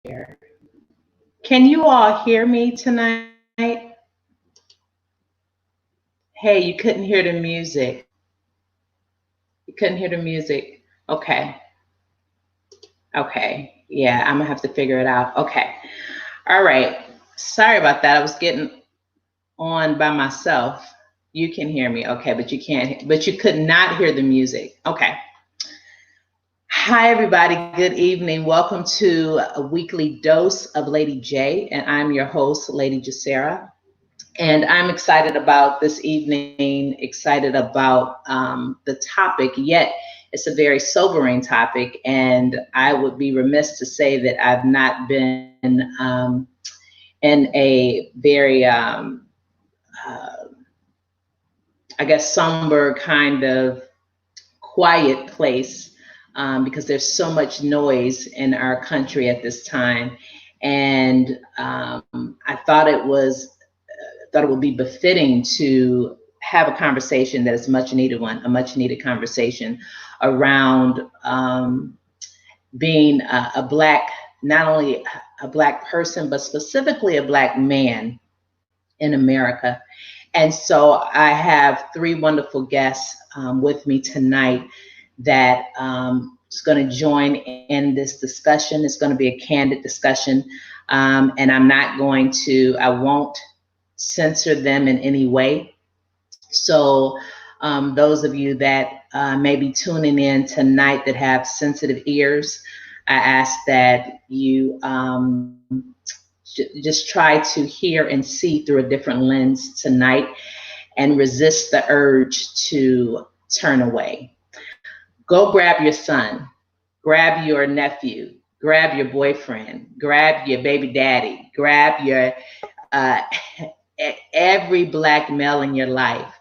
share. Can you all hear me tonight? Hey, you couldn't hear the music. You couldn't hear the music. Okay. Okay. Yeah, I'm gonna have to figure it out. Okay. All right. Sorry about that. I was getting on by myself. You can hear me. Okay, but you can't, but you could not hear the music. Okay. Hi, everybody. Good evening. Welcome to a weekly dose of Lady J, and I'm your host, Lady Jacera. And I'm excited about this evening, excited about the topic, yet it's a very sobering topic. And I would be remiss to say that I've not been in a very, I guess, somber kind of quiet place because there's so much noise in our country at this time. And I thought it would be befitting to have a conversation that is much needed one, a much needed conversation around being a Black, not only a Black person, but specifically a Black man in America. And so I have three wonderful guests with me tonight that is going to join in this discussion. It's going to be a candid discussion. And I won't censor them in any way. So those of you that may be tuning in tonight that have sensitive ears, I ask that you just try to hear and see through a different lens tonight and resist the urge to turn away. Go grab your son, grab your nephew, grab your boyfriend, grab your baby daddy, grab your every Black male in your life.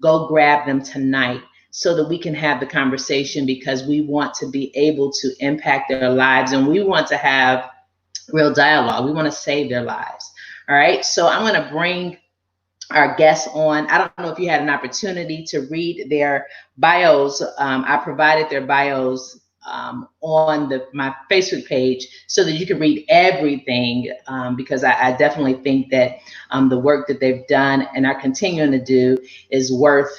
Go grab them tonight so that we can have the conversation, because we want to be able to impact their lives and we want to have real dialogue. We want to save their lives. All right. So I'm going to bring our guests on. I don't know if you had an opportunity to read their bios. I provided their bios on my Facebook page so that you can read everything, because I definitely think that the work that they've done and are continuing to do is worth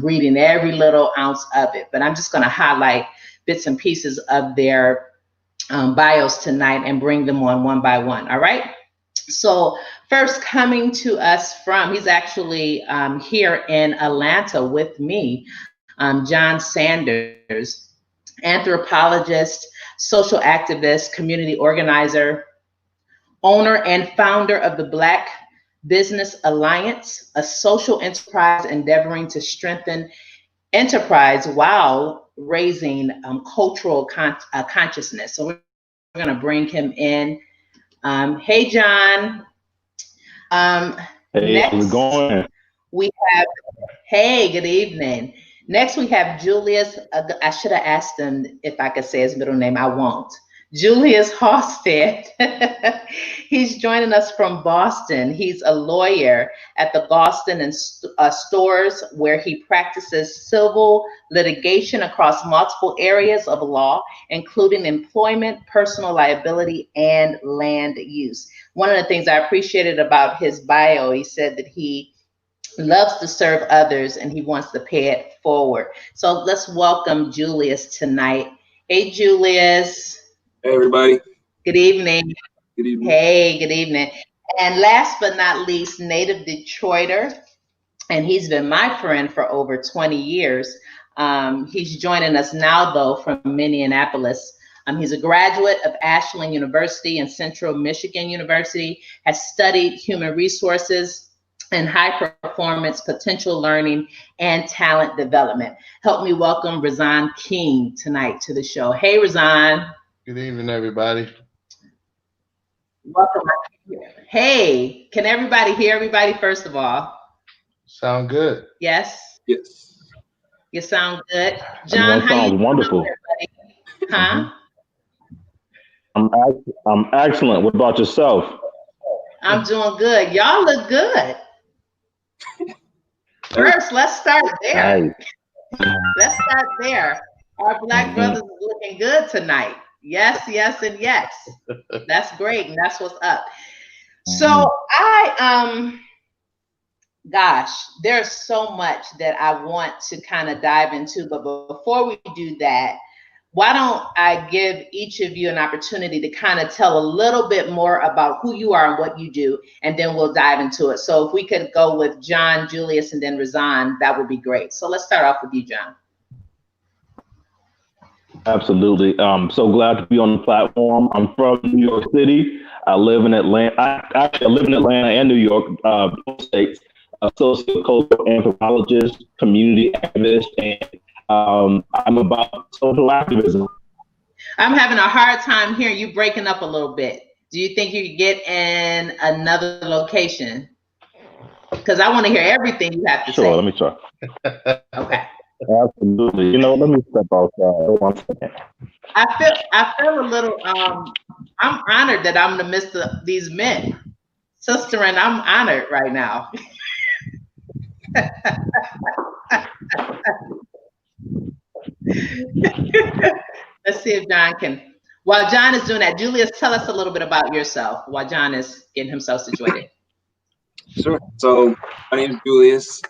reading every little ounce of it. But I'm just going to highlight bits and pieces of their bios tonight and bring them on one by one. All right. So first, coming to us he's actually here in Atlanta with me, John Sanders, anthropologist, social activist, community organizer, owner and founder of the Black Business Alliance, a social enterprise endeavoring to strengthen enterprise while raising cultural consciousness. So we're going to bring him in. Hey, John. Hey, how's it going? We have, hey, good evening. Next, we have Julius. I should have asked him if I could say his middle name. I won't. Julius Halstead. He's joining us from Boston. He's a lawyer at the Boston and Stores, where he practices civil litigation across multiple areas of law, including employment, personal liability, and land use. One of the things I appreciated about his bio, he said that he loves to serve others and he wants to pay it forward. So let's welcome Julius tonight. Hey, Julius. Hey, everybody. Good evening. Good evening. Hey, good evening. And last but not least, native Detroiter, and he's been my friend for over 20 years. He's joining us now, though, from Minneapolis. He's a graduate of Ashland University and Central Michigan University, has studied human resources and high performance potential learning and talent development. Help me welcome Raazon King tonight to the show. Hey, Raazon. Good evening, everybody. Welcome. Hey, can everybody hear everybody first of all? Sound good? Yes? Yes. You sound good. John, how you doing? Wonderful. Huh? I'm excellent. What about yourself? I'm doing good. Y'all look good. First, let's start there. Nice. Let's start there. Our Black brothers are looking good tonight. Yes, yes, and yes. That's great, and that's what's up. So gosh, there's so much that I want to kind of dive into, but before we do that, why don't I give each of you an opportunity to kind of tell a little bit more about who you are and what you do, and then we'll dive into it. So if we could go with John, Julius, and then Raazon, that would be great. So let's start off with you, John. Absolutely. So glad to be on the platform. I'm from New York City. I live in Atlanta. I live in Atlanta and New York, both states. A sociocultural anthropologist, community activist, and I'm about social activism. I'm having a hard time hearing you breaking up a little bit. Do you think you could get in another location? Because I want to hear everything you have to say. Sure, let me try. Okay. Absolutely. Let me step outside. 1 second. I feel a little I'm honored that I'm in the midst of these men. Sister, and I'm honored right now. Let's see if John can. While John is doing that, Julius, tell us a little bit about yourself while John is getting himself situated. Sure. So my name is Julius.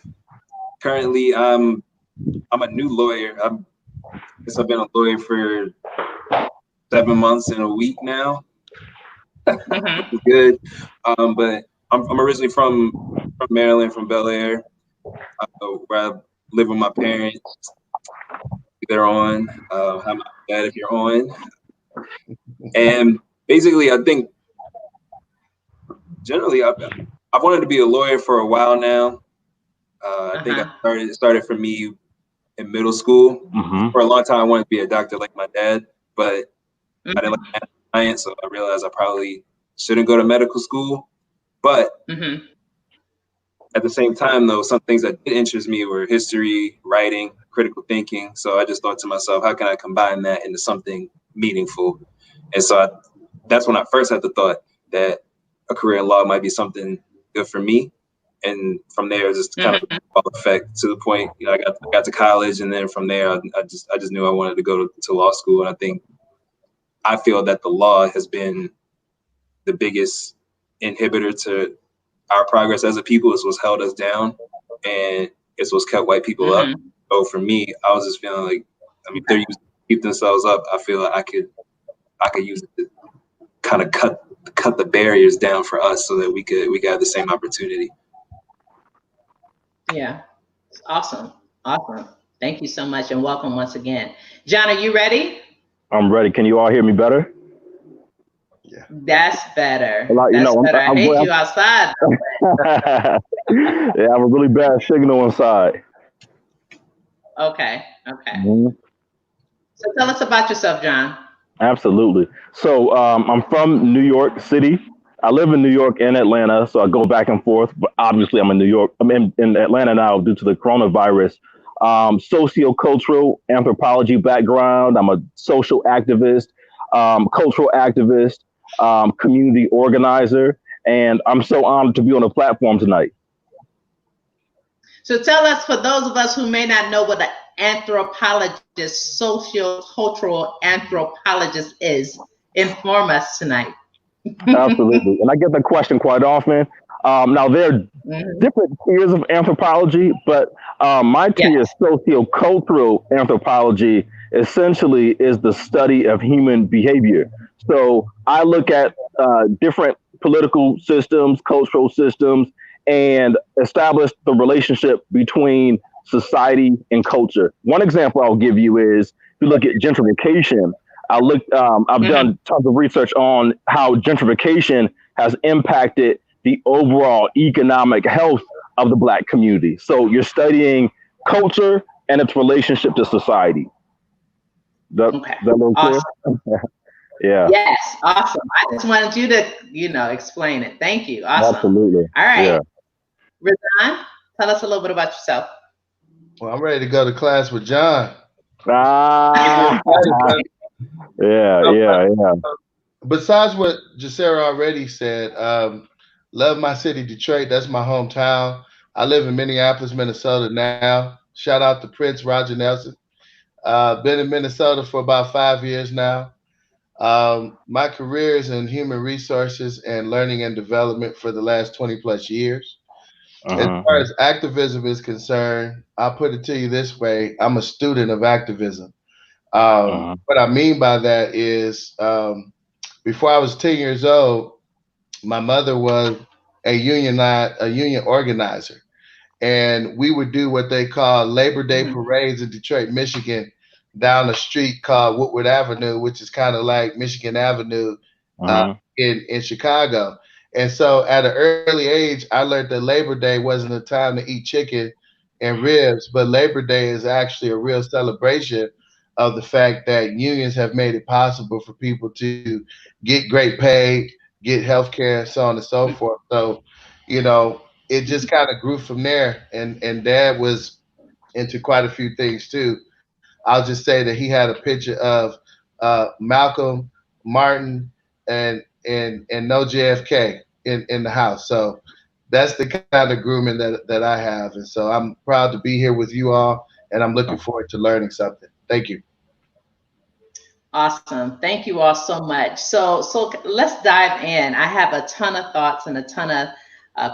Currently, I'm a new lawyer. I've been a lawyer for 7 months and a week now. Mm-hmm. Good. But I'm originally from Maryland, from Bel Air, where I live with my parents. They're on. Have my dad if you're on. And basically, I think generally I've wanted to be a lawyer for a while now. I think it started for me in middle school. Mm-hmm. For a long time, I wanted to be a doctor like my dad, but I didn't like science, so I realized I probably shouldn't go to medical school. But at the same time, though, some things that did interest me were history, writing, critical thinking. So I just thought to myself, how can I combine that into something meaningful? And so that's when I first had the thought that a career in law might be something good for me. And from there, just kind of effect to the point, I got to college, and then from there, I just knew I wanted to go to law school. And I feel that the law has been the biggest inhibitor to our progress as a people. It's what's held us down, and it's what's kept white people up. So for me, I was just feeling like, if they're using to keep themselves up, I feel like I could use it to kind of cut the barriers down for us, so that we could have the same opportunity. Yeah, awesome. Thank you so much, and welcome once again. John, are you ready? I'm ready. Can you all hear me better? Yeah. That's better. Better. I hate you outside. Yeah, I have a really bad signal inside. Okay. So tell us about yourself, John. Absolutely. So I'm from New York City. I live in New York and Atlanta, so I go back and forth. But obviously, I'm in Atlanta now due to the coronavirus. Sociocultural anthropology background. I'm a social activist, cultural activist, community organizer, and I'm so honored to be on the platform tonight. So tell us, for those of us who may not know what an anthropologist, sociocultural anthropologist is, inform us tonight. Absolutely. And I get that question quite often. Now, there are different tiers of anthropology, but my tier is sociocultural anthropology, essentially is the study of human behavior. So I look at different political systems, cultural systems, and establish the relationship between society and culture. One example I'll give you is, if you look at gentrification, I've done tons of research on how gentrification has impacted the overall economic health of the Black community. So you're studying culture and its relationship to society. Awesome. Yeah. Yes, awesome. I just wanted you to, explain it. Thank you. Awesome. Absolutely. All right. Yeah. Raazon, tell us a little bit about yourself. Well, I'm ready to go to class with John. Yeah. Besides what Jacera already said, love my city, Detroit. That's my hometown. I live in Minneapolis, Minnesota now. Shout out to Prince Roger Nelson. Been in Minnesota for about 5 years now. My career is in human resources and learning and development for the last 20 plus years. As far as activism is concerned, I'll put it to you this way. I'm a student of activism. What I mean by that is before I was 10 years old, my mother was a union organizer. And we would do what they call Labor Day parades in Detroit, Michigan, down a street called Woodward Avenue, which is kind of like Michigan Avenue in Chicago. And so at an early age, I learned that Labor Day wasn't a time to eat chicken and ribs, but Labor Day is actually a real celebration of the fact that unions have made it possible for people to get great pay, get health care, so on and so forth. So, you know, it just kind of grew from there. And Dad was into quite a few things too. I'll just say that he had a picture of Malcolm, Martin, and no JFK in the house. So that's the kind of grooming that I have. And so I'm proud to be here with you all, and I'm looking forward to learning something. Thank you. Awesome. Thank you all so much. So let's dive in. I have a ton of thoughts and a ton of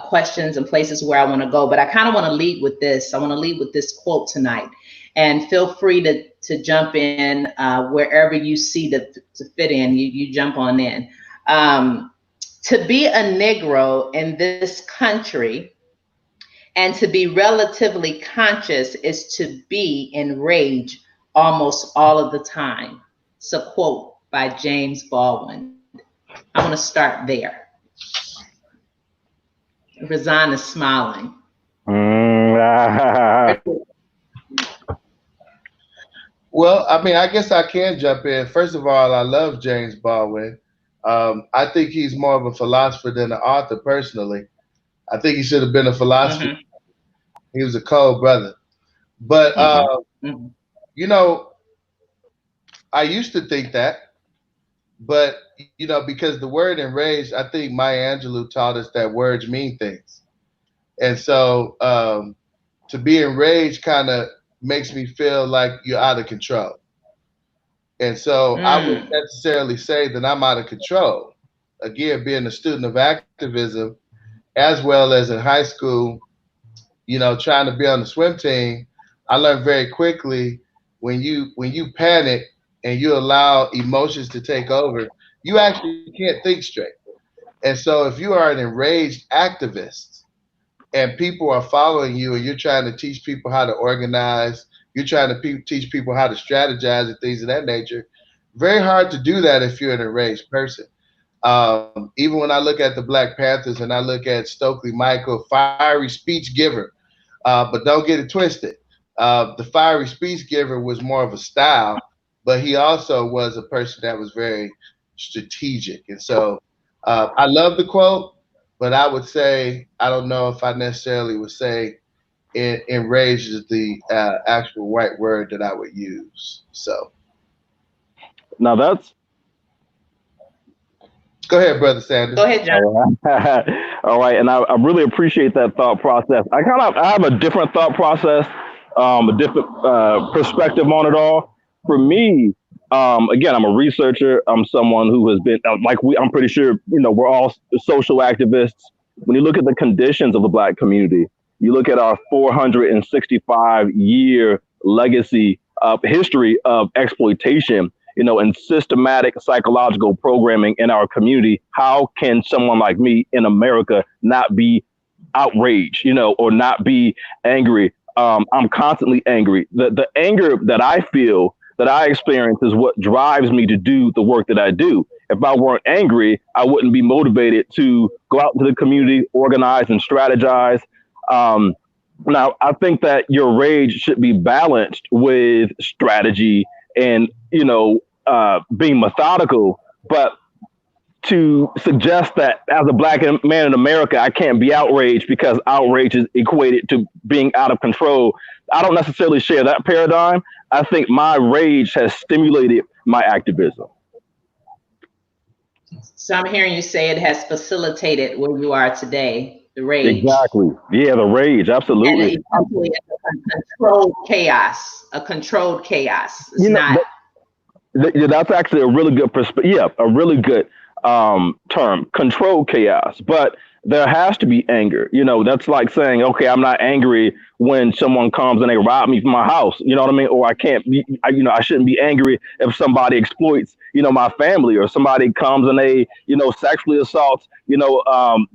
questions and places where I want to go, but I kind of want to lead with this. I want to lead with this quote tonight, and feel free to jump in wherever you see to fit in. You jump on in. To be a Negro in this country and to be relatively conscious is to be in rage almost all of the time. It's a quote by James Baldwin. I want to start there. Raazon is smiling. Well, I mean, I guess I can jump in. First of all, I love James Baldwin. I think he's more of a philosopher than an author, personally. I think he should have been a philosopher. He was a cold brother. But, you know, I used to think that. But, you know, because the word enraged, I think Maya Angelou taught us that words mean things. And so to be enraged kind of makes me feel like you're out of control. And so I wouldn't necessarily say that I'm out of control. Again, being a student of activism, as well as in high school, you know, trying to be on the swim team, I learned very quickly when you panic and you allow emotions to take over, you actually can't think straight. And so if you are an enraged activist and people are following you and you're trying to teach people how to organize, you're trying to teach people how to strategize and things of that nature, very hard to do that if you're an enraged person. Even when I look at the Black Panthers and I look at Stokely Michael, fiery speech giver, but don't get it twisted. The fiery speech giver was more of a style, but he also was a person that was very strategic. And so I love the quote, but I would say, I don't know if I necessarily would say enraged is the actual right word that I would use. So now that's. Go ahead, Brother Sanders. Go ahead, John. All right, and I really appreciate that thought process. I have a different thought process, a different perspective on it all. For me, again, I'm a researcher. I'm someone who has been I'm pretty sure we're all social activists. When you look at the conditions of the Black community, you look at our 465-year legacy of history of exploitation, and systematic psychological programming in our community. How can someone like me in America not be outraged, or not be angry? I'm constantly angry. The anger that I feel, that I experience, is what drives me to do the work that I do. If I weren't angry, I wouldn't be motivated to go out into the community, organize and strategize. Now, I think that your rage should be balanced with strategy and, being methodical. But to suggest that as a Black man in America, I can't be outraged because outrage is equated to being out of control, I don't necessarily share that paradigm. I think my rage has stimulated my activism. So I'm hearing you say it has facilitated where you are today. The rage. Exactly. Yeah, the rage. Absolutely. And a controlled chaos. A controlled chaos. It's not. That's actually a really good perspective. Yeah, a really good term, control chaos. But there has to be anger. That's like saying, okay, I'm not angry when someone comes and they rob me from my house. You know what I mean? Or I can't be, I shouldn't be angry if somebody exploits, my family, or somebody comes and they, sexually assaults,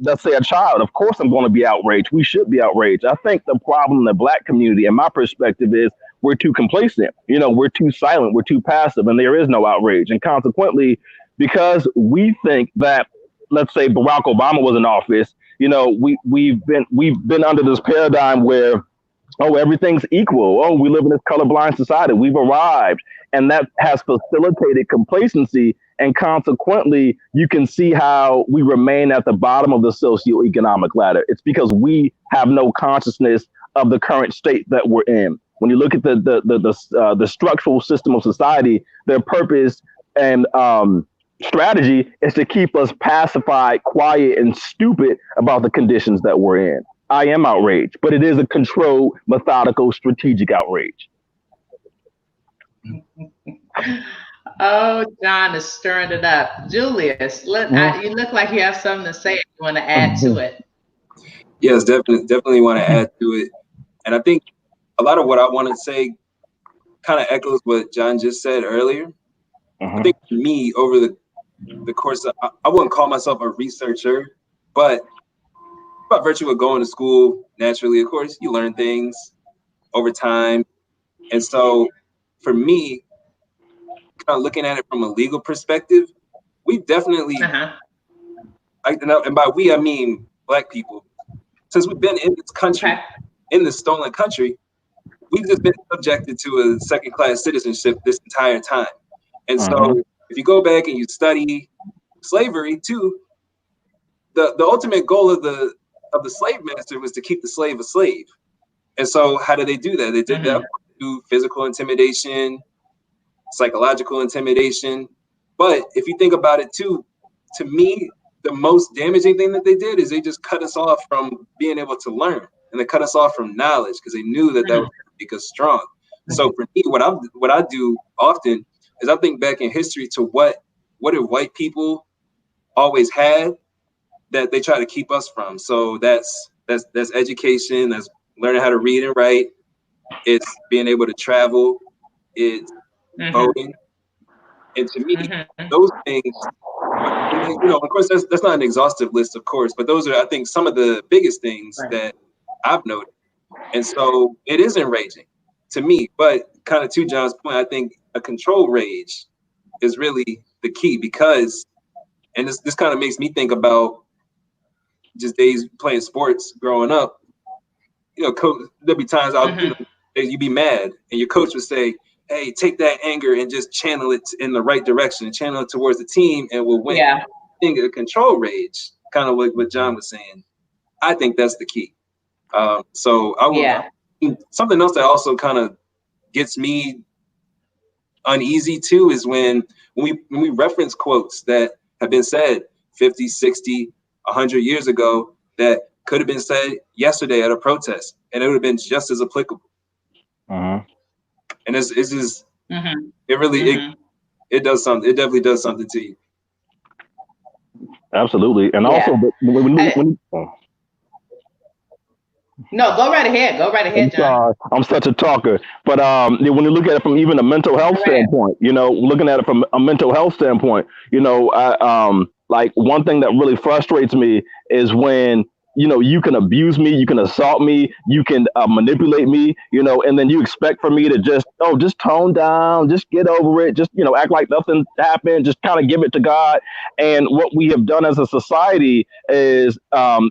let's say a child. Of course, I'm going to be outraged. We should be outraged. I think the problem in the Black community, in my perspective, is we're too complacent. We're too silent. We're too passive, and there is no outrage. And consequently, because we think that, let's say Barack Obama was in office, we've been under this paradigm where, oh, everything's equal. Oh, we live in this colorblind society. We've arrived, and that has facilitated complacency. And consequently, you can see how we remain at the bottom of the socioeconomic ladder. It's because we have no consciousness of the current state that we're in. When you look at the structural system of society, their purpose and strategy is to keep us pacified, quiet, and stupid about the conditions that we're in. I am outraged, but it is a controlled, methodical, strategic outrage. Oh, John is stirring it up. Julius, you look like you have something to say. You want to add to it? Yes, definitely want to add to it. And I think a lot of what I want to say kind of echoes what John just said earlier. I think for me, over the course of, I wouldn't call myself a researcher, but by virtue of going to school, naturally, of course, you learn things over time. And so for me, kind of looking at it from a legal perspective, we definitely, and by we, I mean Black people, since we've been in this country, in this stolen country, we've just been subjected to a second-class citizenship this entire time. And so if you go back and you study slavery too, the ultimate goal of the slave master was to keep the slave a slave. And so how did they do that? They did that through physical intimidation, psychological intimidation. But if you think about it too, to me, the most damaging thing that they did is they just cut us off from being able to learn, and they cut us off from knowledge because they knew that that would make us strong. So for me, what I do often is I think back in history to what did white people always had that they try to keep us from. So that's education, that's learning how to read and write, it's being able to travel, it's voting. And to me, those things, of course, that's not an exhaustive list, of course, but those are, I think, some of the biggest things that I've noted. And so it is enraging to me, but kind of to John's point, I think a control rage is really the key because, and this kind of makes me think about just days playing sports growing up. Coach, there'd be times you'd be mad and your coach would say, hey, take that anger and just channel it in the right direction, channel it towards the team and we'll win. I think a control rage, kind of like what John was saying, I think that's the key. So I would, something else that also kind of gets me uneasy too is when we reference quotes that have been said 50, 60, 100 years ago that could have been said yesterday at a protest and it would have been just as applicable. And it's just, it really, it does something. It definitely does something to you. Absolutely. And also, no, go right ahead. Go right ahead, John. I'm such a talker. But when you look at it from even a mental health standpoint, looking at it from a mental health standpoint, like one thing that really frustrates me is when, you can abuse me, you can assault me, you can manipulate me, and then you expect for me to just tone down, just get over it, just, act like nothing happened, just kind of give it to God. And what we have done as a society is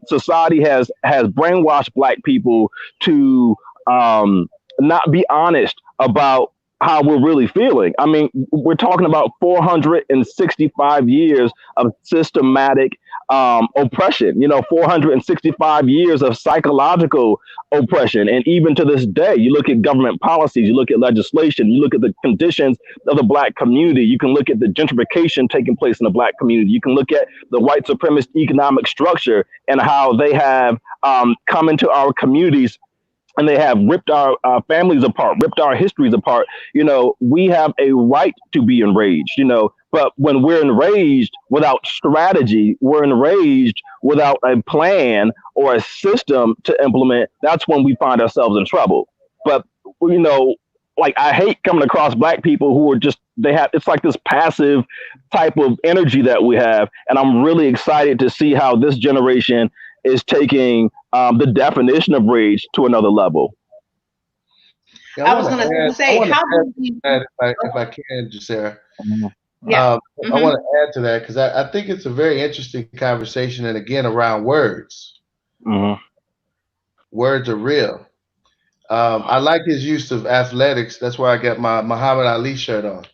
society has brainwashed Black people to not be honest about how we're really feeling. I mean, we're talking about 465 years of systematic oppression, 465 years of psychological oppression. And even to this day, you look at government policies, you look at legislation, you look at the conditions of the Black community, you can look at the gentrification taking place in the Black community, you can look at the white supremacist economic structure and how they have come into our communities and they have ripped our families apart, ripped our histories apart, we have a right to be enraged, but when we're enraged without strategy, we're enraged without a plan or a system to implement, that's when we find ourselves in trouble. But, like, I hate coming across Black people who are just, it's like this passive type of energy that we have. And I'm really excited to see how this generation is taking the definition of rage to another level. Yeah, I was going to say, how do we, if I can, Jacera. Yeah. I want to add to that because I think it's a very interesting conversation, and again, around words. Words are real. I like his use of athletics. That's why I got my Muhammad Ali shirt on.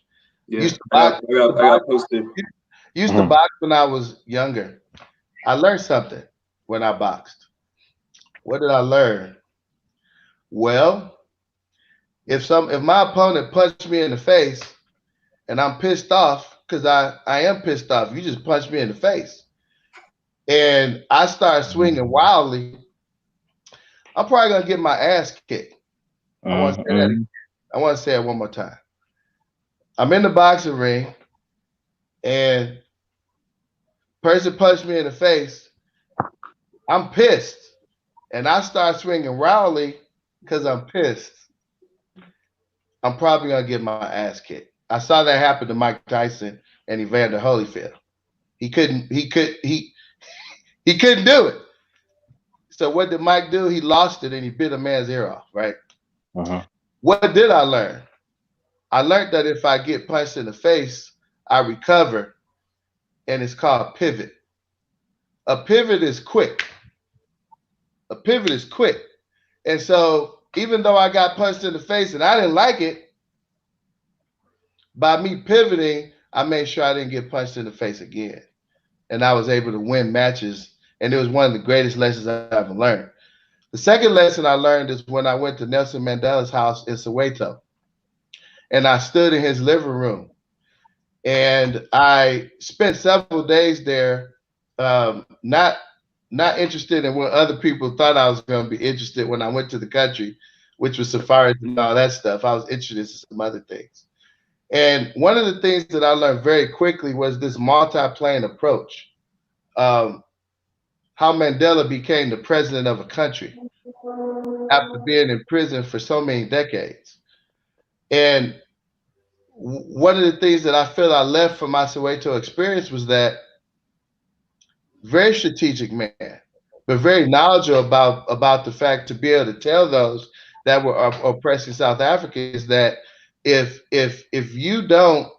Yeah, used I got posted. Used to box when I was younger. I learned something when I boxed. What did I learn? Well, if my opponent punched me in the face and I'm pissed off, because I am pissed off, you just punched me in the face, and I start swinging wildly, I'm probably gonna get my ass kicked. I want to say that again. I want to say it one more time. I'm in the boxing ring, and person punched me in the face. I'm pissed, and I start swinging wildly because I'm pissed. I'm probably gonna get my ass kicked. I saw that happen to Mike Tyson and Evander Holyfield. He couldn't do it. So what did Mike do? He lost it and he bit a man's ear off, right? What did I learn? I learned that if I get punched in the face, I recover, and it's called pivot. A pivot is quick. A pivot is quick. And so even though I got punched in the face and I didn't like it, by me pivoting, I made sure I didn't get punched in the face again. And I was able to win matches. And it was one of the greatest lessons I ever learned. The second lesson I learned is when I went to Nelson Mandela's house in Soweto. And I stood in his living room. And I spent several days there, not interested in what other people thought I was going to be interested when I went to the country, which was safaris and all that stuff. I was interested in some other things. And one of the things that I learned very quickly was this multi-plane approach. How Mandela became the president of a country after being in prison for so many decades. And one of the things that I feel I left from my Soweto experience was that very strategic man, but very knowledgeable about the fact to be able to tell those that were oppressing South Africans that if you don't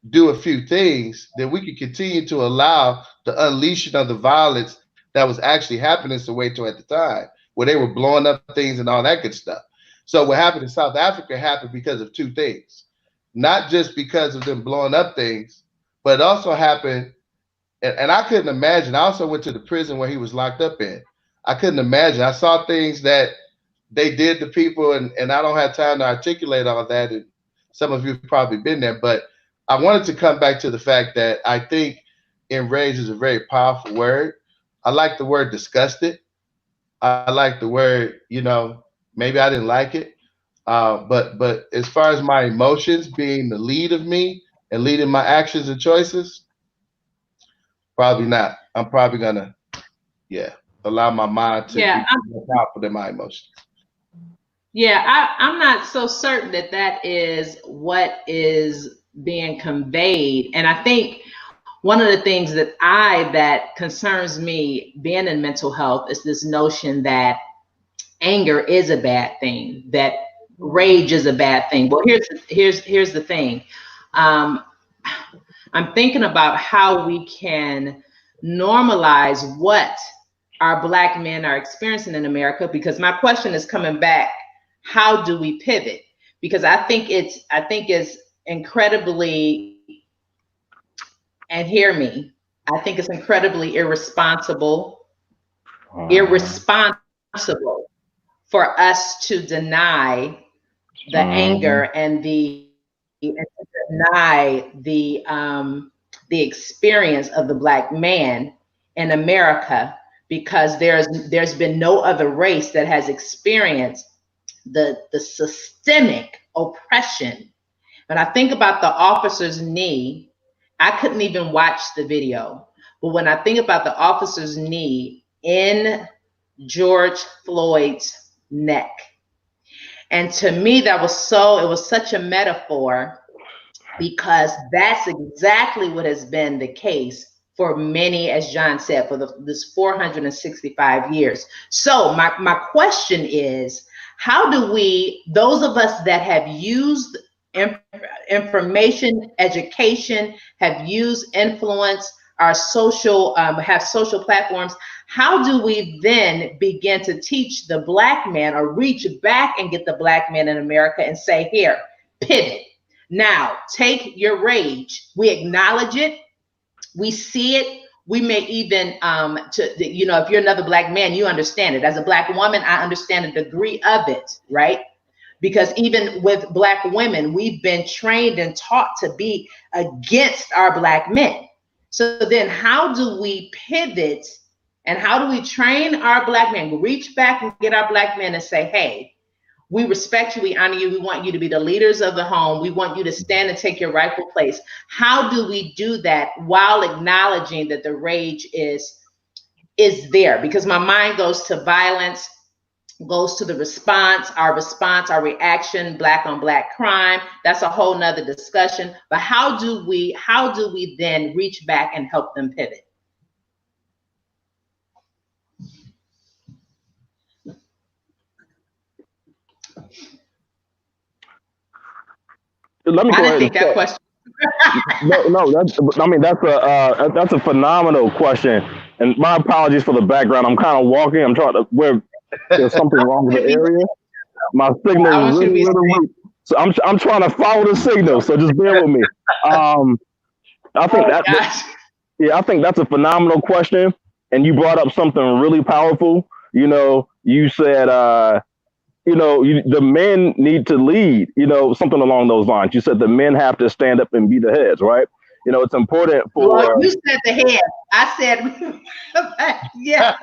do a few things, then we can continue to allow the unleashing of the violence that was actually happening in Soweto at the time, where they were blowing up things and all that good stuff. So what happened in South Africa happened because of two things. Not just because of them blowing up things, but it also happened, and I couldn't imagine. I also went to the prison where he was locked up in. I couldn't imagine. I saw things that they did to people, and I don't have time to articulate all that, and some of you have probably been there, but I wanted to come back to the fact that I think enraged is a very powerful word. I like the word disgusted. I like the word, maybe I didn't like it. But as far as my emotions being the lead of me and leading my actions and choices, probably not. I'm probably gonna, allow my mind to be more powerful than my emotions. Yeah, I'm not so certain that is what is being conveyed. And I think one of the things that concerns me being in mental health is this notion that anger is a bad thing, that rage is a bad thing. Well, here's the thing. I'm thinking about how we can normalize what our Black men are experiencing in America, because my question is coming back: how do we pivot? Because I think it's incredibly, and hear me, I think it's incredibly irresponsible for us to deny the anger and deny the experience of the Black man in America, because there's been no other race that has experienced the systemic oppression. When I think about the officer's knee, I couldn't even watch the video. But when I think about the officer's knee in George Floyd's neck, and to me, it was such a metaphor, because that's exactly what has been the case for many, as John said, for this 465 years. So my question is, how do we, those of us that have used information, education, have used influence, our social, have social platforms, how do we then begin to teach the Black man, or reach back and get the Black man in America and say, here, pivot. Now, take your rage. We acknowledge it. We see it. We may even, if you're another Black man, you understand it. As a Black woman, I understand a degree of it, right? Because even with Black women, we've been trained and taught to be against our Black men. So then how do we pivot, and how do we train our Black men, reach back and get our Black men and say, hey, we respect you, we honor you, we want you to be the leaders of the home, we want you to stand and take your rightful place. How do we do that while acknowledging that the rage is there? Because my mind goes to violence, goes to the response, our reaction, Black on Black crime. That's a whole nother discussion. But how do we then reach back and help them pivot? Let me go ahead and that question. that's a phenomenal question. And my apologies for the background. I'm kind of walking. I'm trying to, where there's something wrong with the area. My signal is really weak. So I'm trying to follow the signal. So just bear with me. I think that's a phenomenal question. And you brought up something really powerful. You said, the men need to lead, something along those lines. You said the men have to stand up and be the heads, right? It's important for... Well, you said the head. I said, yes.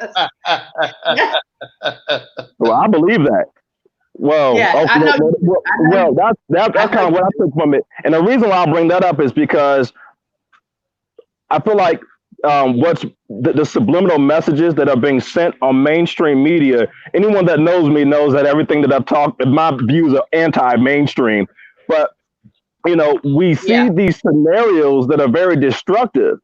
Well, I believe that. Well, yeah, okay, I know that's kind of what I took from it. And the reason why I bring that up is because I feel like what's the subliminal messages that are being sent on mainstream media. Anyone that knows me knows that everything that I've talked, my views are anti-mainstream. But we see these scenarios that are very destructive.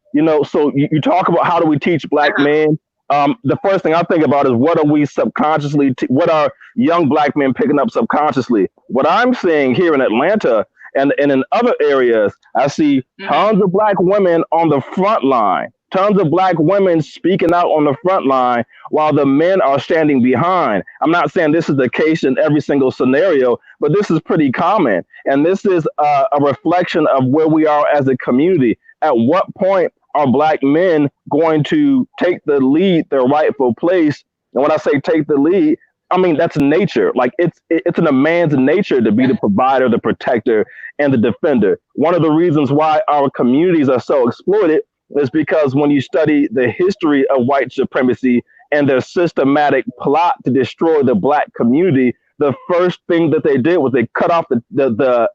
So you talk about how do we teach Black men. The first thing I think about is what are we subconsciously, what are young Black men picking up subconsciously? What I'm seeing here in Atlanta and in other areas, I see tons of Black women on the front line. Tons of Black women speaking out on the front line while the men are standing behind. I'm not saying this is the case in every single scenario, but this is pretty common. And this is a reflection of where we are as a community. At what point are Black men going to take the lead, their rightful place? And when I say take the lead, I mean, that's nature. Like it's in a man's nature to be the provider, the protector, and the defender. One of the reasons why our communities are so exploited is because when you study the history of white supremacy and their systematic plot to destroy the Black community, the first thing that they did was they cut off the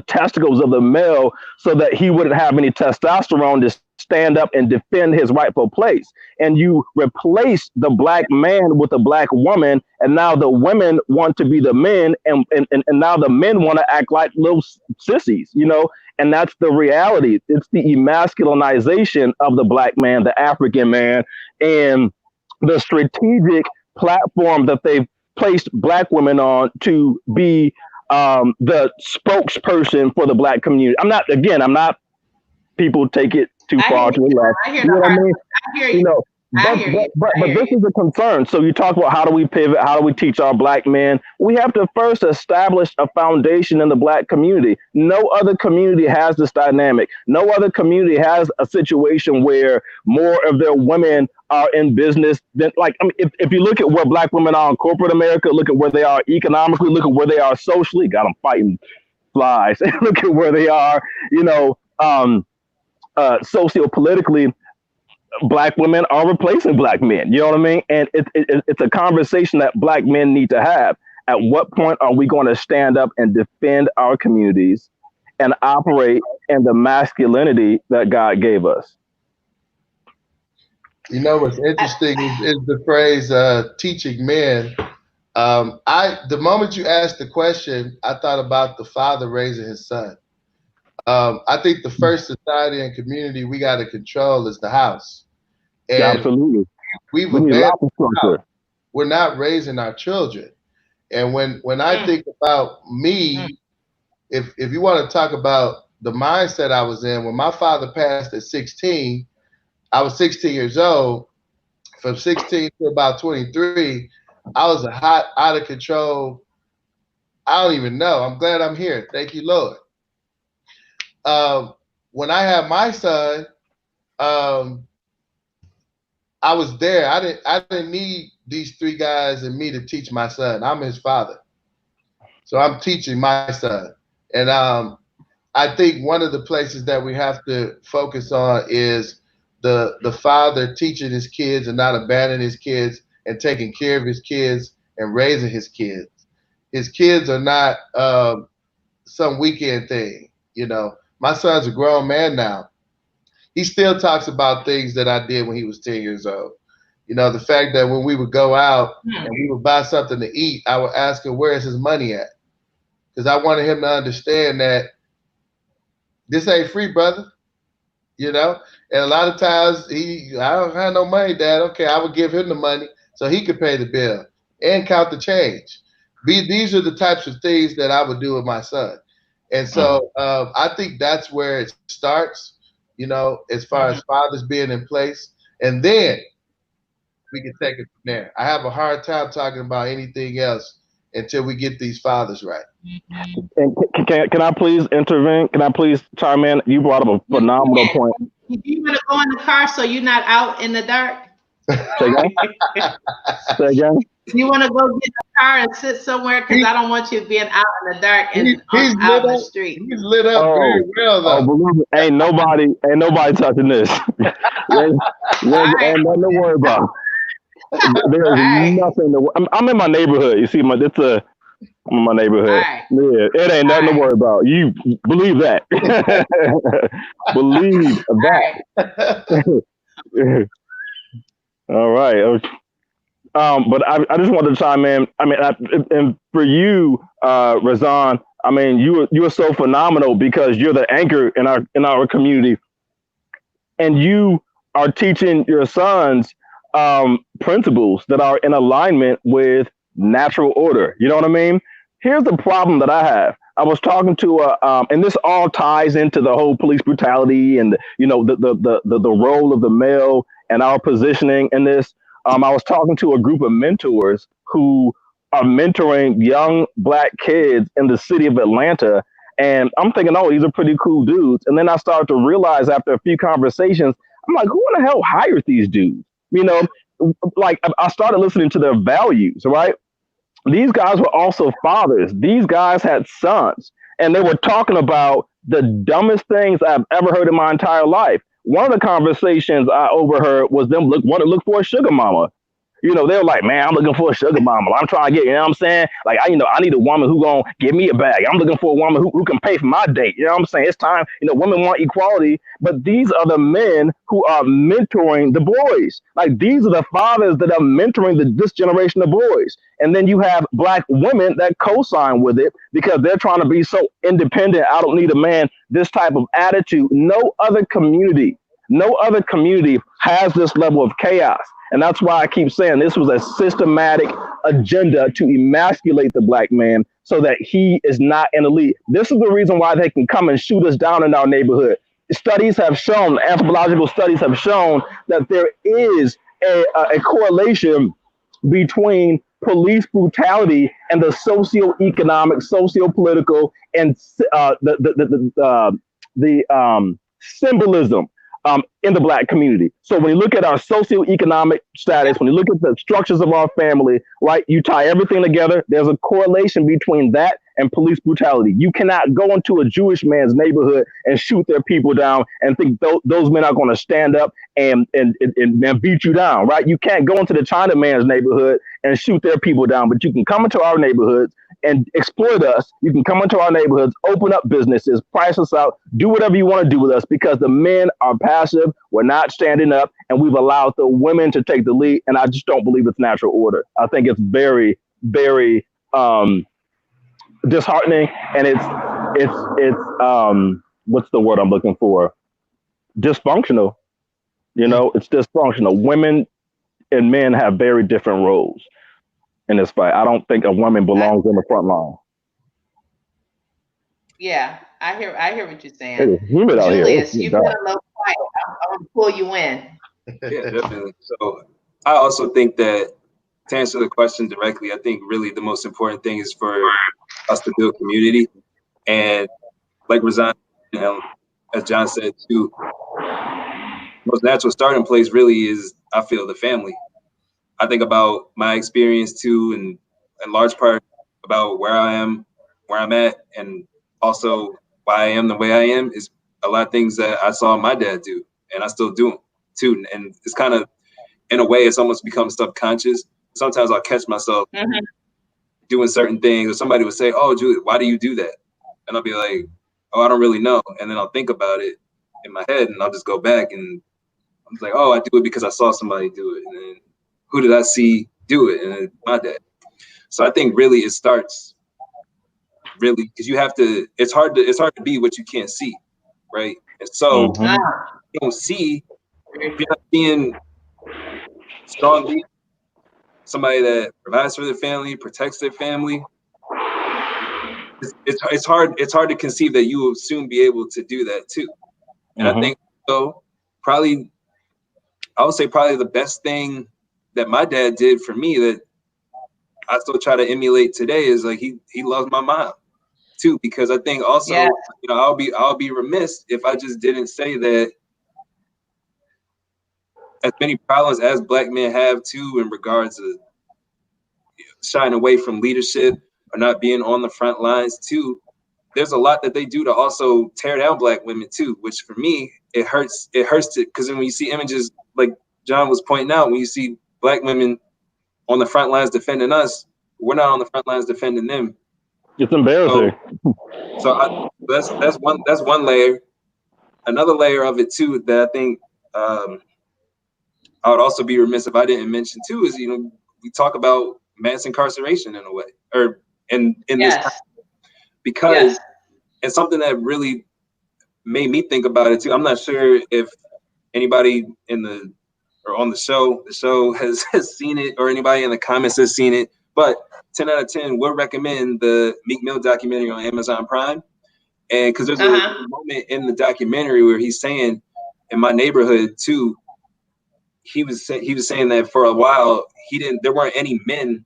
testicles of the male so that he wouldn't have any testosterone to stand up and defend his rightful place. And you replace the Black man with a Black woman, and now the women want to be the men, and now the men want to act like little sissies, and that's the reality. It's the emasculinization of the Black man, the African man, and the strategic platform that they've placed Black women on to be the spokesperson for the Black community. I'm not, people take it too far to the left. I hear what I mean? I hear you. But this is a concern. So you talk about how do we pivot? How do we teach our Black men? We have to first establish a foundation in the Black community. No other community has this dynamic. No other community has a situation where more of their women are in business than, if you look at where Black women are in corporate America, look at where they are economically, look at where they are socially, got them fighting flies. Look at where they are, sociopolitically. Black women are replacing Black men. You know what I mean? And it's a conversation that Black men need to have. At what point are we going to stand up and defend our communities and operate in the masculinity that God gave us? You know what's interesting is the phrase "teaching men." The moment you asked the question, I thought about the father raising his son. I think the first society and community we got to control is the house, and absolutely, we've abandoned the house. We're not raising our children. And when I think about me, if you want to talk about the mindset I was in, when my father passed at 16, I was 16 years old. From 16 to about 23, I was a hot, out of control. I don't even know. I'm glad I'm here. Thank you, Lord. When I had my son, I was there. I didn't need these three guys and me to teach my son. I'm his father. So I'm teaching my son. And I think one of the places that we have to focus on is the father teaching his kids and not abandoning his kids and taking care of his kids and raising his kids. His kids are not some weekend thing. You know, my son's a grown man now. He still talks about things that I did when he was 10 years old. You know, the fact that when we would go out and we would buy something to eat, I would ask him, where is his money at? Because I wanted him to understand that this ain't free, brother. You know, and a lot of times I don't have no money, Dad. Okay, I would give him the money so he could pay the bill and count the change. These are the types of things that I would do with my son. And so I think that's where it starts, you know, as far as fathers being in place. And then we can take it from there. I have a hard time talking about anything else until we get these fathers right. And can I please intervene? Can I please chime in? You brought up a phenomenal point. You want to go in the car so you're not out in the dark? Say again? Say again? You want to go get in the car and sit somewhere because I don't want you being out in the dark and out in the street. He's lit up very well, though. Believe me, ain't nobody touching this. Ain't nothing to worry about. There's nothing. I'm in my neighborhood. You see, I'm in my neighborhood. Right. Yeah, it ain't nothing to worry about. You believe that. Believe that. All right. But I just wanted to chime in. I mean, and for you, Raazon, I mean, you are so phenomenal because you're the anchor in our community, and you are teaching your sons principles that are in alignment with natural order. You know what I mean? Here's the problem that I have. I was talking to and this all ties into the whole police brutality and the role of the male and our positioning in this. I was talking to a group of mentors who are mentoring young Black kids in the city of Atlanta. And I'm thinking, oh, these are pretty cool dudes. And then I started to realize after a few conversations, I'm like, who in the hell hired these dudes? You know, like I started listening to their values, right? These guys were also fathers. These guys had sons, and they were talking about the dumbest things I've ever heard in my entire life. One of the conversations I overheard was them want to look for a sugar mama. You know, they were like, man, I'm looking for a sugar mama. I'm trying to get, you know what I'm saying? Like, I need a woman who gonna give me a bag. I'm looking for a woman who can pay for my date. You know what I'm saying? It's time, women want equality, but these are the men who are mentoring the boys. Like, these are the fathers that are mentoring this generation of boys. And then you have Black women that co-sign with it because they're trying to be so independent. I don't need a man, this type of attitude. No other community has this level of chaos. And that's why I keep saying this was a systematic agenda to emasculate the Black man so that he is not an elite. This is the reason why they can come and shoot us down in our neighborhood. Studies have shown, anthropological studies have shown that there is a correlation between police brutality and the socioeconomic, socio-political, and the symbolism in the Black community. So when you look at our socioeconomic status, when you look at the structures of our family, right, you tie everything together, there's a correlation between that and police brutality. You cannot go into a Jewish man's neighborhood and shoot their people down and think those men are going to stand up and beat you down, right? You can't go into the China man's neighborhood and shoot their people down, but you can come into our neighborhoods and exploit us. You can come into our neighborhoods, open up businesses, price us out, do whatever you want to do with us, because the men are passive. We're not standing up, and we've allowed the women to take the lead. And I just don't believe it's natural order. I think it's very, very disheartening, and it's what's the word I'm looking for? Dysfunctional. You know, it's dysfunctional. Women and men have very different roles in this fight. I don't think a woman belongs in the front line. Yeah, I hear what you're saying. It is humid out here. Julius, you've been a little quiet. I'm gonna pull you in. Yeah, definitely. So I also think that, to answer the question directly, I think really the most important thing is for us to build community. And like Raazon, as John said too, most natural starting place really is, I feel, the family. I think about my experience too, and in large part about where I'm at, and also why I am the way I am is a lot of things that I saw my dad do, and I still do them too. And it's kind of, in a way, it's almost become subconscious. Sometimes I'll catch myself doing certain things, or somebody would say, "Oh, Julie, why do you do that?" And I'll be like, "Oh, I don't really know." And then I'll think about it in my head, and I'll just go back, and I'm like, "Oh, I do it because I saw somebody do it." And then who did I see do it? And it's my dad. So I think really it starts really because you have to. It's hard to be what you can't see, right? And so you don't see. If you're not seeing strong leaders, somebody that provides for their family, protects their family, it's hard to conceive that you will soon be able to do that too. And I think so probably I would say probably the best thing that my dad did for me that I still try to emulate today is like he loves my mom too, because I think also you know I'll be remiss if I just didn't say that as many problems as Black men have too in regards to shying away from leadership or not being on the front lines too, there's a lot that they do to also tear down Black women too, which for me it hurts to, because when you see images like John was pointing out, when you see Black women on the front lines defending us, we're not on the front lines defending them. It's embarrassing. So that's one layer. Another layer of it too that I think I would also be remiss if I didn't mention too is, you know, we talk about mass incarceration in a way, or in this time, because it's something that really made me think about it too. I'm not sure if anybody on the show has seen it, or anybody in the comments has seen it, but 10 out of 10 would recommend the Meek Mill documentary on Amazon Prime. And because there's a moment in the documentary where he's saying, in my neighborhood too, he was saying that for a while there weren't any men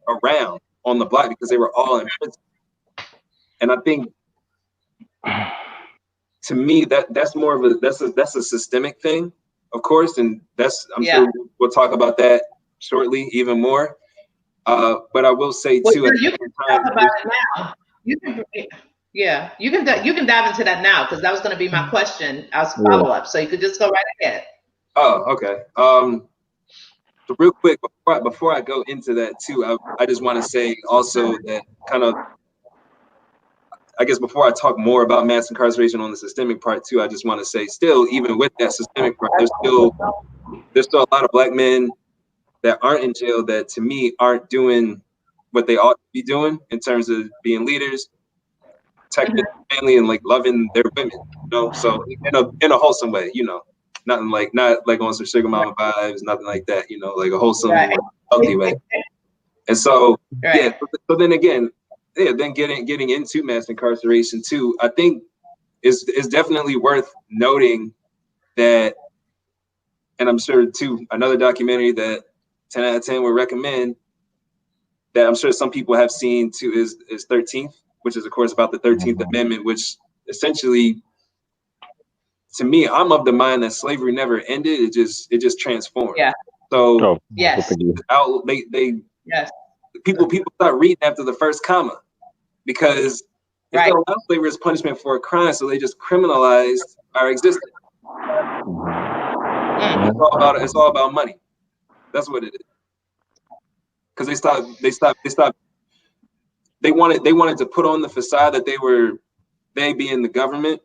around on the block because they were all in prison. And I think to me that's more of a systemic thing, of course, and I'm sure we'll talk about that shortly even more. But I will say too, you can talk about it now. You can dive into that now, because that was going to be my question as follow up. So you could just go right ahead. Oh, okay. So real quick, before I go into that too, I just want to say also that kind of, I guess before I talk more about mass incarceration on the systemic part too, I just want to say still, even with that systemic part, there's still a lot of Black men that aren't in jail that to me aren't doing what they ought to be doing in terms of being leaders, protecting their family, and like loving their women, you know. So in a wholesome way, you know, not like on some sugar mama vibes, nothing like that, you know, like a wholesome, healthy way. And so so then again, then getting into mass incarceration too, I think is definitely worth noting that, and I'm sure too, another documentary that 10 out of 10 would recommend that I'm sure some people have seen too is 13th, which is of course about the 13th Amendment, which essentially, to me, I'm of the mind that slavery never ended. It just transformed. Yeah. So yes. People start reading after the first comma. because if they allow slavery as punishment for a crime, so they just criminalized our existence. It's all about money. That's what it is. Because they wanted to put on the facade that they being the government,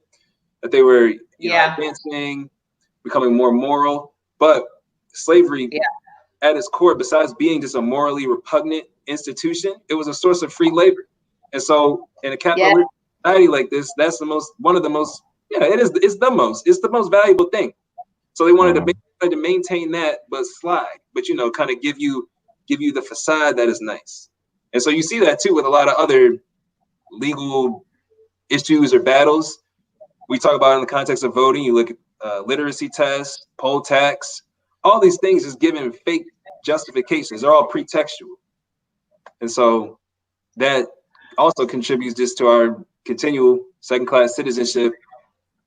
that they were advancing, becoming more moral. But slavery at its core, besides being just a morally repugnant institution, it was a source of free labor. And so in a capitalist society like this, that's it's the most valuable thing. So they wanted to maintain that, but slide, but kind of give you the facade that is nice. And so you see that too with a lot of other legal issues or battles. We talk about it in the context of voting. You look at literacy tests, poll tax, all these things is given fake justifications. They're all pretextual. And so that also contributes just to our continual second-class citizenship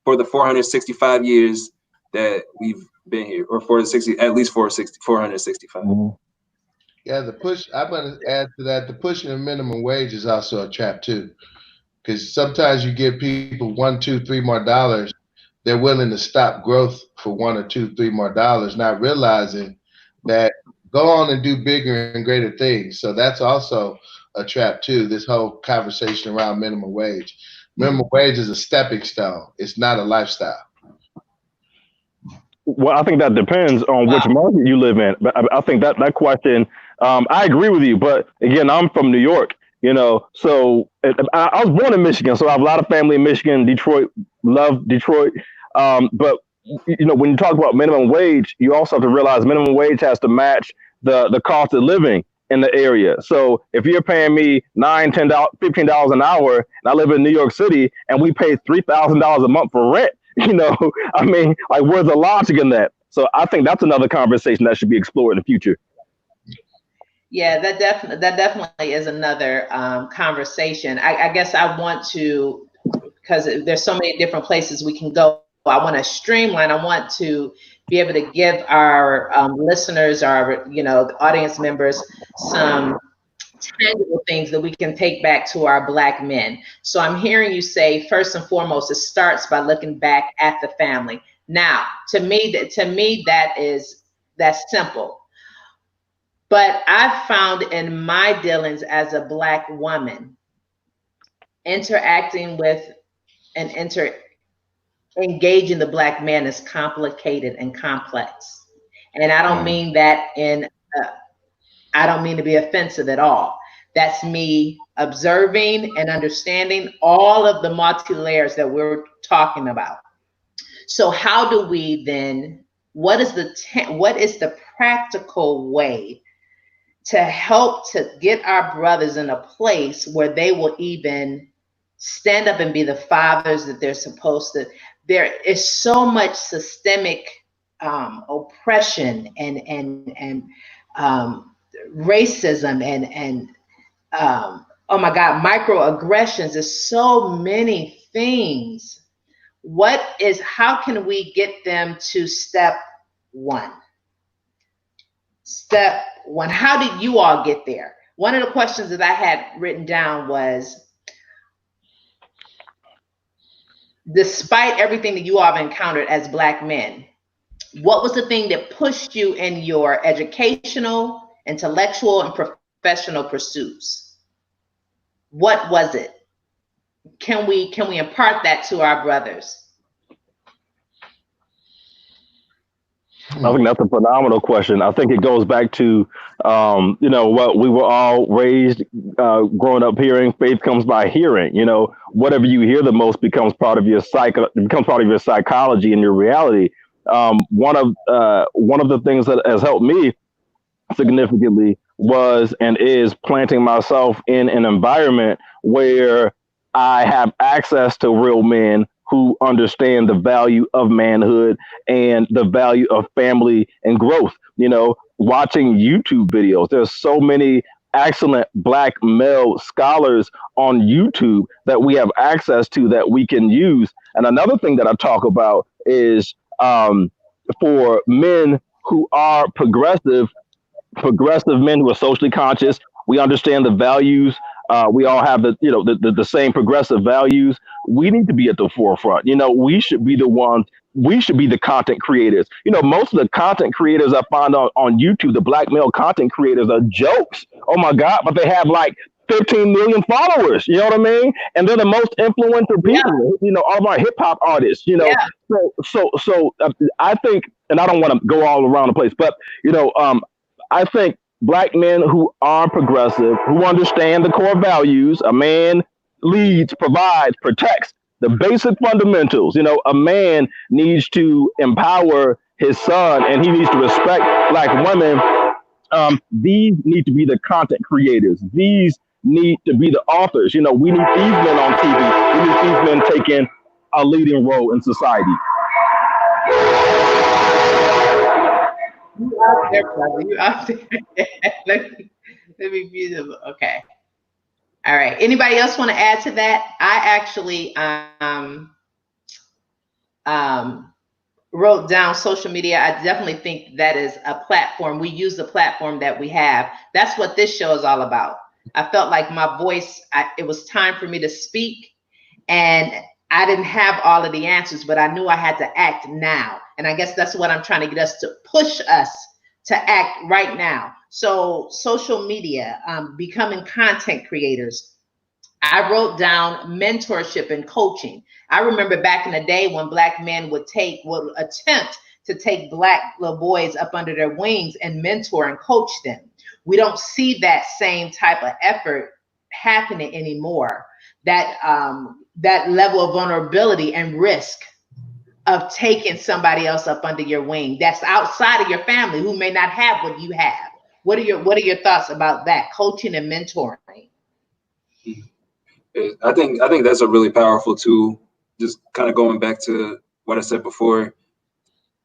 for the 465 years that we've been here, or at least 465. Yeah, I'm going to add to that, the pushing of minimum wage is also a trap too. Because sometimes you give people $1, $2, $3 more, they're willing to stop growth for $1 or $2, $3 more, not realizing that go on and do bigger and greater things. So that's also a trap too, this whole conversation around minimum wage. Minimum wage is a stepping stone. It's not a lifestyle. Well, I think that depends on which market you live in. But I think that question, I agree with you. But again, I'm from New York, so I was born in Michigan. So I have a lot of family in Michigan, Detroit, love Detroit. But, when you talk about minimum wage, you also have to realize minimum wage has to match the cost of living in the area. So if you're paying me $9, $10, $15 an hour, and I live in New York City and we pay $3,000 a month for rent, where's the logic in that? So I think that's another conversation that should be explored in the future. Yeah, that definitely is another conversation. I guess I want to, because there's so many different places we can go. I want to streamline. I want to be able to give our listeners, our the audience members, some tangible things that we can take back to our Black men. So I'm hearing you say, first and foremost, it starts by looking back at the family. Now, to me, that's simple. But I've found in my dealings as a Black woman, interacting with and engaging the Black man is complicated and complex. And I don't mean that I don't mean to be offensive at all. That's me observing and understanding all of the multi-layers that we're talking about. So how do we then, what is the practical way to help to get our brothers in a place where they will even stand up and be the fathers that they're supposed to? There is so much systemic oppression and racism and oh my God, microaggressions. There's so many things. How can we get them to step one? Step one, how did you all get there? One of the questions that I had written down was, despite everything that you all have encountered as Black men, what was the thing that pushed you in your educational, intellectual, and professional pursuits? What was it? Can we impart that to our brothers? I think that's a phenomenal question. I think it goes back to, what we were all raised, growing up hearing. Faith comes by hearing. Whatever you hear the most becomes part of your psychology and your reality. One of the things that has helped me significantly was and is planting myself in an environment where I have access to real men who understand the value of manhood and the value of family and growth. Watching YouTube videos, there's so many excellent Black male scholars on YouTube that we have access to that we can use. And another thing that I talk about is for men who are progressive men who are socially conscious, we understand the values We all have the same progressive values. We need to be at the forefront. We should be the ones. We should be the content creators. Most of the content creators I find on YouTube, the black male content creators, are jokes. Oh my God, but they have like 15 million followers. You know what I mean? And they're the most influential people. All of our hip hop artists. So I think, and I don't want to go all around the place, but I think black men who are progressive, who understand the core values, a man leads, provides, protects the basic fundamentals. A man needs to empower his son, and he needs to respect black women. These need to be the content creators. These need to be the authors. We need these men on TV. We need these men taking a leading role in society. You out there, brother. You out there. let me view them. Okay. All right. Anybody else want to add to that? I actually wrote down social media. I definitely think that is a platform. We use the platform that we have. That's what this show is all about. I felt like my voice, it was time for me to speak, and I didn't have all of the answers, but I knew I had to act now. And I guess that's what I'm trying to get us to push us to act right now. So social media, becoming content creators. I wrote down mentorship and coaching. I remember back in the day when black men would attempt to take black little boys up under their wings and mentor and coach them. We don't see that same type of effort happening anymore. That level of vulnerability and risk of taking somebody else up under your wing that's outside of your family who may not have what you have. What are your thoughts about that, coaching and mentoring? I think that's a really powerful tool. Just kind of going back to what I said before,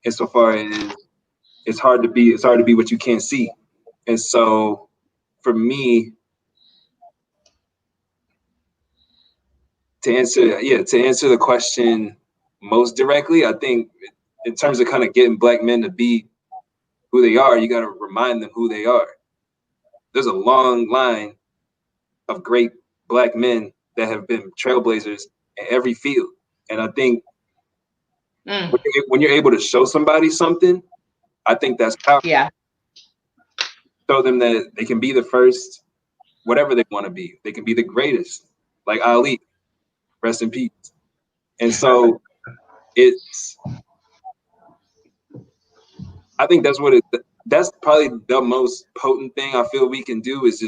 insofar as it's hard to be what you can't see. And so for me, to answer the question most directly, I think in terms of kind of getting black men to be who they are, you got to remind them who they are. There's a long line of great black men that have been trailblazers in every field. And I think when you're able to show somebody something, I think that's powerful. Yeah. Show them that they can be the first, whatever they want to be. They can be the greatest, like Ali, rest in peace. And so I think that's probably the most potent thing I feel we can do is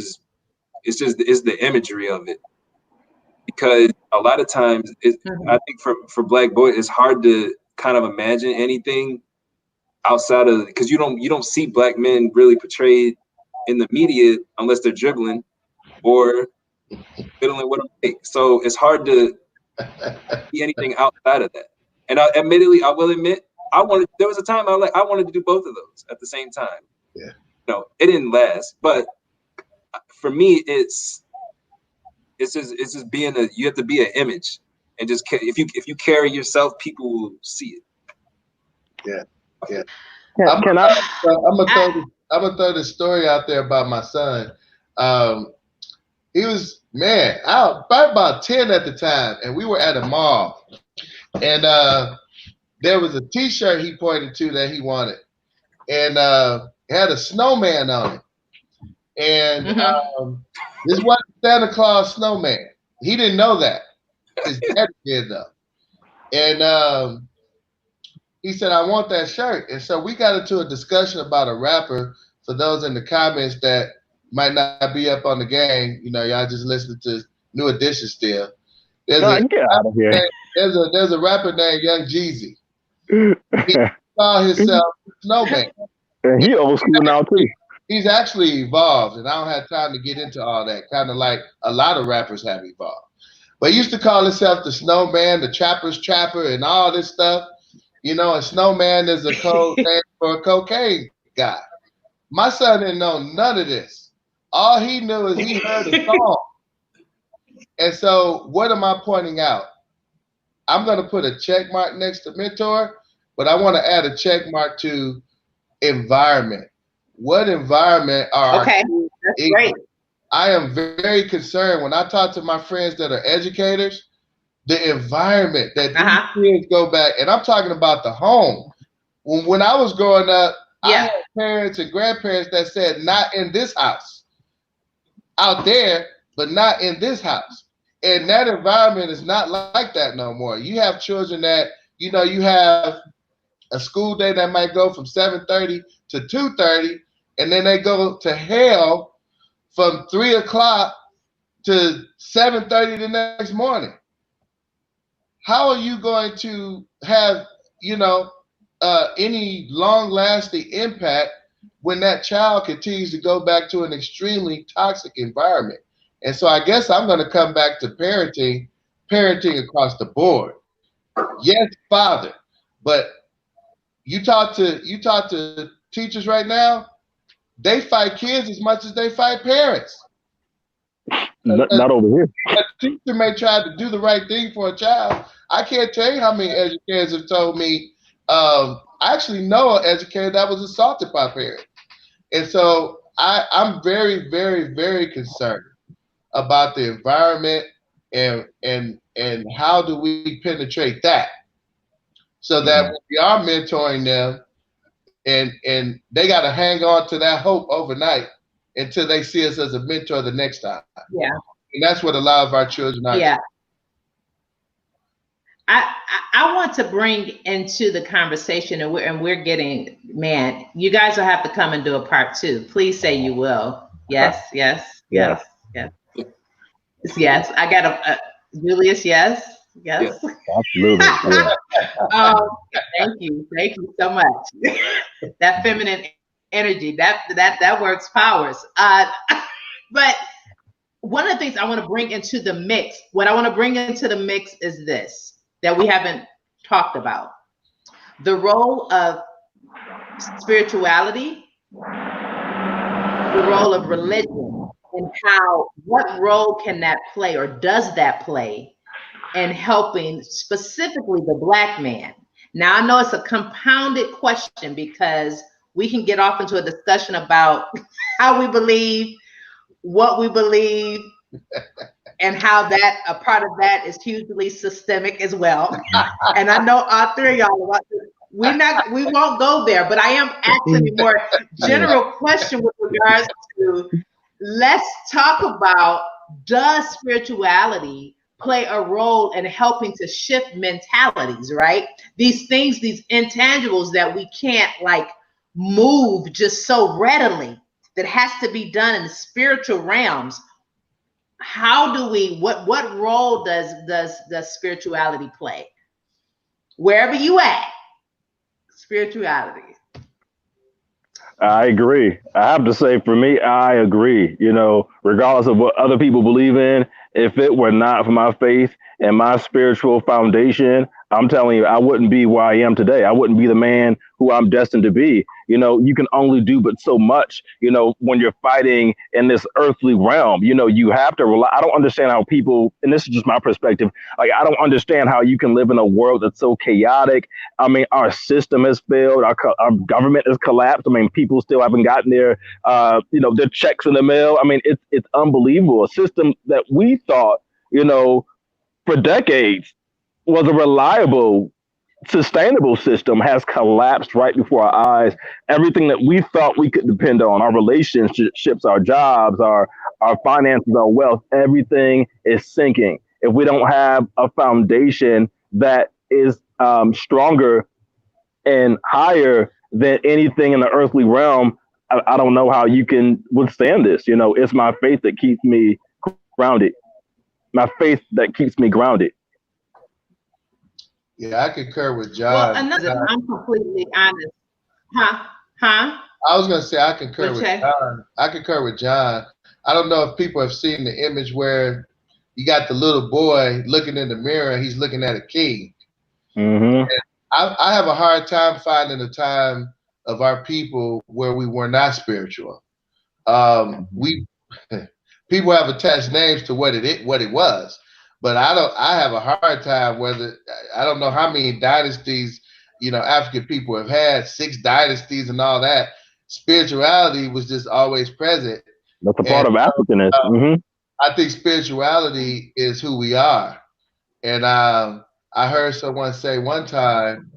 the imagery of it. Because a lot of times I think for black boys, it's hard to kind of imagine anything outside of, because you don't see black men really portrayed in the media unless they're dribbling or fiddling with a mic. So it's hard to see anything outside of that. And I will admit, there was a time I wanted to do both of those at the same time. Yeah. No, it didn't last. But for me, it's just being you have to be an image, and just if you carry yourself, people will see it. Yeah. Yeah. I'm gonna throw this story out there about my son. He was about 10 at the time, and we were at a mall, and there was a T-shirt he pointed to that he wanted, and it had a snowman on it, and this wasn't Santa Claus snowman. He didn't know that. His dad did though, and he said, "I want that shirt." And so we got into a discussion about a rapper. For those in the comments that might not be up on the game, y'all just listening to New Edition still. Get out of here. There's a rapper named Young Jeezy. He called himself Snowman. And he old school now too. He's actually evolved, and I don't have time to get into all that, kind of like a lot of rappers have evolved. But he used to call himself the Snowman, the Trapper's Trapper, and all this stuff. A snowman is a code name for a cocaine guy. My son didn't know none of this. All he knew is he heard a song. And so what am I pointing out? I'm going to put a check mark next to mentor, but I want to add a check mark to environment. What environment are okay? That's great. I am very concerned when I talk to my friends that are educators, the environment that these kids go back, and I'm talking about the home. When I was growing up, I had parents and grandparents that said, not in this house. Out there, but not in this house. And that environment is not like that no more. You have children that, you know, you have a school day that might go from 7:30 to 2:30, and then they go to hell from 3 o'clock to 7:30 the next morning. How are you going to have, you know, any long-lasting impact when that child continues to go back to an extremely toxic environment? And so I guess I'm going to come back to parenting across the board. Yes, father, but you talk to teachers right now, they fight kids as much as they fight parents. Not over here. A teacher may try to do the right thing for a child. I can't tell you how many educators have told me, I actually know an educator that was assaulted by a parent. And so I'm very, very, very concerned about the environment and how do we penetrate that so that when we are mentoring them and they got to hang on to that hope overnight until they see us as a mentor the next time. Yeah. And that's what a lot of our children are. Yeah. I want to bring into the conversation, and we're getting, man, you guys will have to come and do a part 2. Please say you will. Yes, yes, yes, yes. Yes. I got a Julius, yes. Yes. Absolutely. Yeah. Thank you so much. That feminine energy, that works powers. But one of the things I want to bring into the mix, what I want to bring into the mix is this, that we haven't talked about. The role of spirituality, the role of religion, and what role can that play, or does that play, in helping specifically the Black man? Now, I know it's a compounded question because we can get off into a discussion about how we believe, what we believe, and how that a part of that is hugely systemic as well. And I know all 3 of y'all, we won't go there, but I am asking a more general question with regards to, let's talk about, does spirituality play a role in helping to shift mentalities, right? These things, these intangibles that we can't like move just so readily, that has to be done in the spiritual realms. How do we, what role does spirituality play? Wherever you at, spirituality. I agree. I have to say, for me, I agree. You know, regardless of what other people believe in, if it were not for my faith and my spiritual foundation, I'm telling you, I wouldn't be where I am today. I wouldn't be the man who I'm destined to be. You know, you can only do but so much, you know, when you're fighting in this earthly realm. You know, you have to rely. I don't understand how people, and this is just my perspective, like, I don't understand how you can live in a world that's so chaotic. I mean, our system has failed. Our government has collapsed. I mean, people still haven't gotten their, you know, their checks in the mail. I mean, it's unbelievable. A system that we thought, you know, for decades was a reliable, sustainable system has collapsed right before our eyes. Everything that we thought we could depend on, our relationships, our jobs, our finances, our wealth, everything is sinking. If we don't have a foundation that is stronger and higher than anything in the earthly realm, I don't know how you can withstand this. You know, it's my faith that keeps me grounded. My faith that keeps me grounded. Yeah, I concur with John. Well, I'm completely honest. I was going to say I concur with John. I concur with John. I don't know if people have seen the image where you got the little boy looking in the mirror and he's looking at a king. Mm-hmm. I have a hard time finding a time of our people where we were not spiritual. People have attached names to what it was. But I have a hard time I don't know how many dynasties, you know, African people have had, 6 dynasties and all that. Spirituality was just always present. That's a part of Africanism. I think spirituality is who we are. And I heard someone say one time,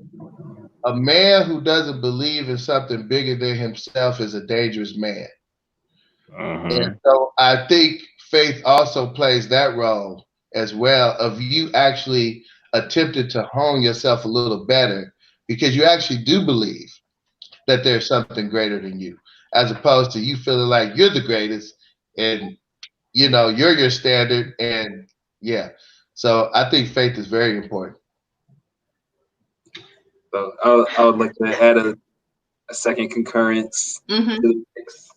a man who doesn't believe in something bigger than himself is a dangerous man. And so I think faith also plays that role as well, of you actually attempting to hone yourself a little better because you actually do believe that there's something greater than you, as opposed to you feeling like you're the greatest and you're your standard. And so I think faith is very important. So I would like to add a second concurrence to the mix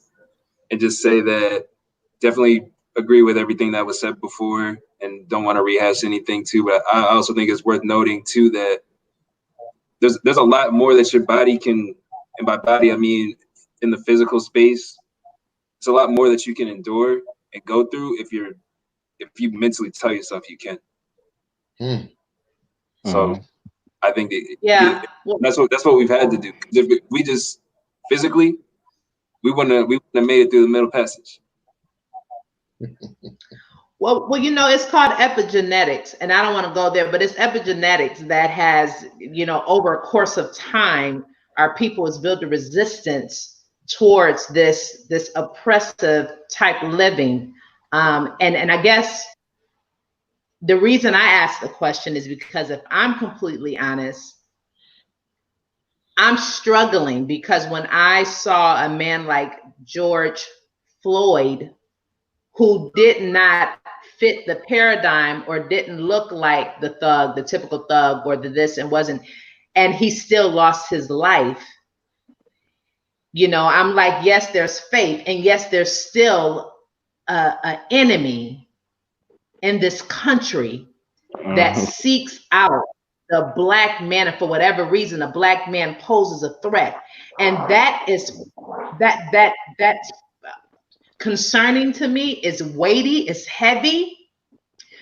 and just say that definitely agree with everything that was said before and don't want to rehash anything too. But I also think it's worth noting too that there's a lot more that your body can, and by body I mean in the physical space, it's a lot more that you can endure and go through if you mentally tell yourself you can. So I think that's what we've had to do. If we just physically, we wouldn't have made it through the Middle Passage. Well, it's called epigenetics, and I don't want to go there, but it's epigenetics that has, over a course of time, our people has built a resistance towards this oppressive type living. And I guess the reason I asked the question is because if I'm completely honest, I'm struggling because when I saw a man like George Floyd, who did not fit the paradigm or didn't look like the thug, the typical thug, or the this, and he still lost his life. I'm like, yes, there's faith, and yes, there's still an enemy in this country that seeks out the Black man, and for whatever reason, a Black man poses a threat, and that's concerning to me. Is weighty, it's heavy,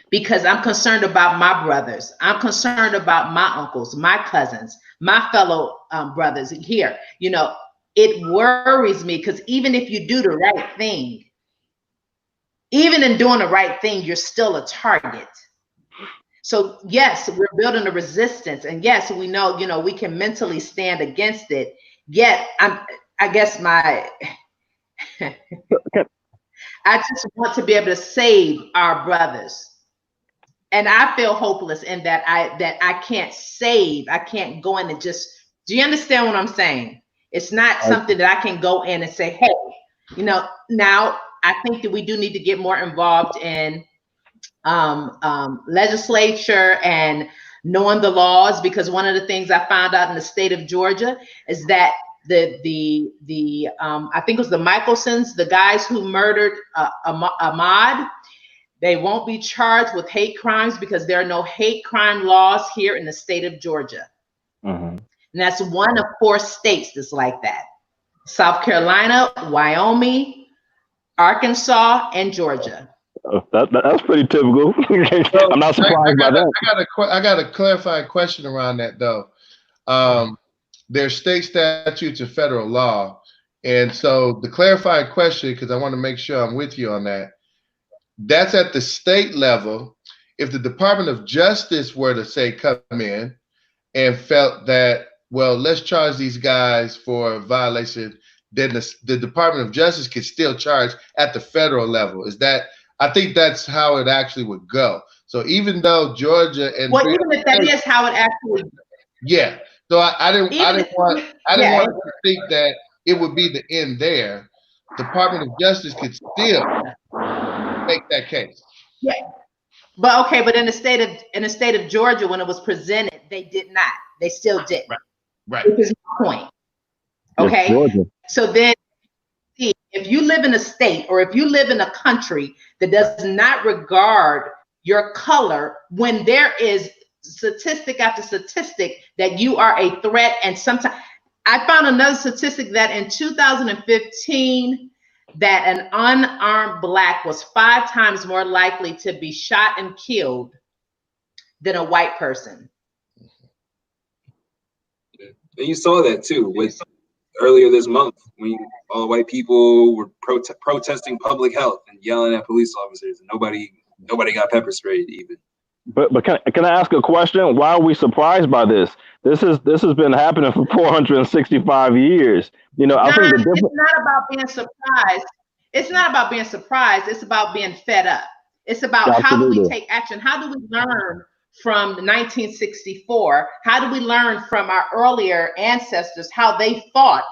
because I'm concerned about my brothers. I'm concerned about my uncles, my cousins, my fellow brothers here. It worries me because even if you do the right thing, even in doing the right thing, you're still a target. So yes, we're building a resistance, and yes, we know, we can mentally stand against it. Yet I guess I just want to be able to save our brothers. And I feel hopeless in that I can't save. I can't go in and just, do you understand what I'm saying? It's not something that I can go in and say, hey, now I think that we do need to get more involved in legislature and knowing the laws, because one of the things I found out in the state of Georgia is that the I think it was the Michelsons, the guys who murdered Ahmaud, they won't be charged with hate crimes because there are no hate crime laws here in the state of Georgia. And that's one of 4 states that's like that: South Carolina, Wyoming, Arkansas, and Georgia. That's pretty typical. I'm not surprised by that. I got a clarifying question around that though. There's state statutes and federal law, and so the clarifying question, because I want to make sure I'm with you on that. That's at the state level. If the Department of Justice were to say come in and felt that, well, let's charge these guys for a violation, then the Department of Justice could still charge at the federal level. I think that's how it actually would go. So even though Georgia and even if that is how it actually, So I didn't want to think that it would be the end there. Department of Justice could still make that case. But in the state of Georgia, when it was presented, they did not. They still didn't. Right. Which is my point. Okay. So then, if you live in a state or if you live in a country that does not regard your color, when there is statistic after statistic that you are a threat, and sometimes I found another statistic that in 2015 that an unarmed Black was 5 times more likely to be shot and killed than a white person. And you saw that too with earlier this month when all the white people were protesting public health and yelling at police officers, and nobody got pepper sprayed even. But can I ask a question? Why are we surprised by this? This has been happening for 465 years. You know, I think it's not about being surprised. It's not about being surprised. It's about being fed up. It's about how do we take action? How do we learn from 1964? How do we learn from our earlier ancestors, how they fought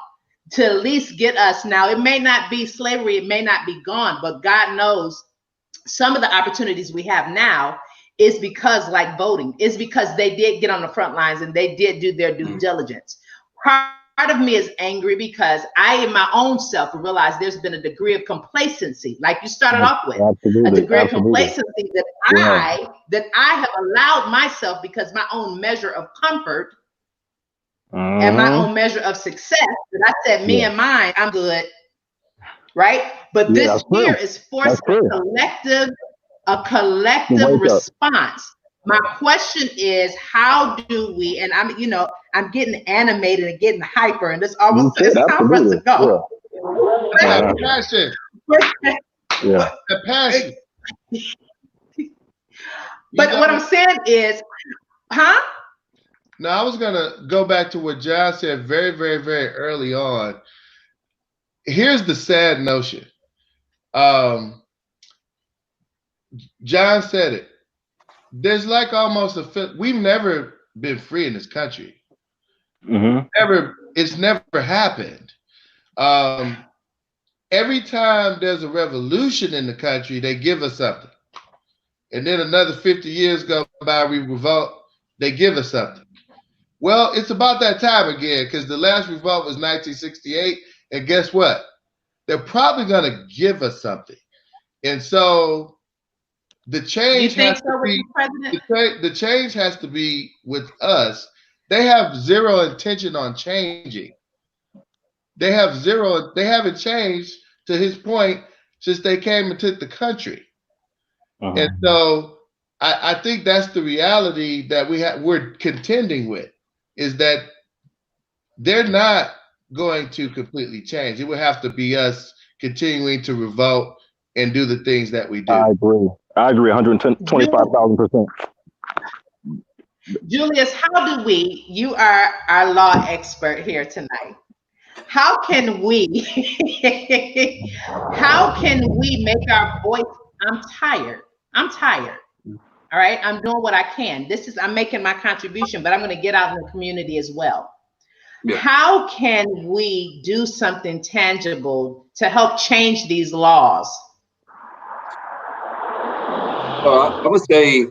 to at least get us? Now, it may not be slavery, it may not be gone, but God knows some of the opportunities we have now is because, like voting, is because they did get on the front lines and they did do their due diligence. Part of me is angry because I, in my own self, realize there's been a degree of complacency, like you started off with, a degree of complacency that I have allowed myself because my own measure of comfort and my own measure of success. That I said, me and mine, I'm good, right? But this fear is forcing a collective response. My question is, how do we, and I'm getting animated and getting hyper, and this almost it's time for us to go. The passion. The passion. But what I'm saying is, Now, I was going to go back to what John said very, very, very early on. Here's the sad notion. John said it. There's like almost we've never been free in this country. It's never happened. Every time there's a revolution in the country, they give us something. And then another 50 years go by, we revolt, they give us something. Well, it's about that time again, because the last revolt was 1968. And guess what? They're probably going to give us something. And so the change has to be the change has to be with us. They have zero intention on changing. They haven't changed, to his point, since they came and took the country. And so I think that's the reality that we're contending with, is that they're not going to completely change. It would have to be us continuing to revolt and do the things that we do. I agree 125,000%. Julius, how do we, you are our law expert here tonight. How can we make our voice? I'm tired. All right. I'm doing what I can. I'm making my contribution, but I'm going to get out in the community as well. Yeah. How can we do something tangible to help change these laws? I would say,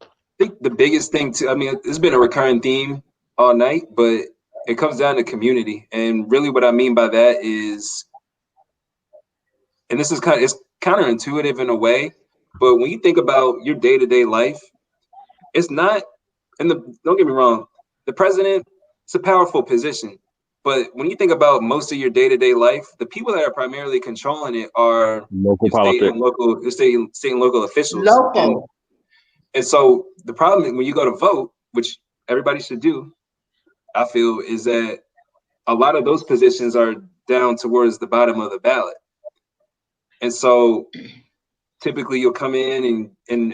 I think the biggest thing it's been a recurring theme all night, but it comes down to community. And really what I mean by that is, and this is it's counterintuitive in a way, but when you think about your day-to-day life, it's not, don't get me wrong, the president, it's a powerful position. But when you think about most of your day-to-day life, the people that are primarily controlling it are local politics, state and local officials. Local. And so the problem when you go to vote, which everybody should do, I feel, is that a lot of those positions are down towards the bottom of the ballot. And so typically you'll come in and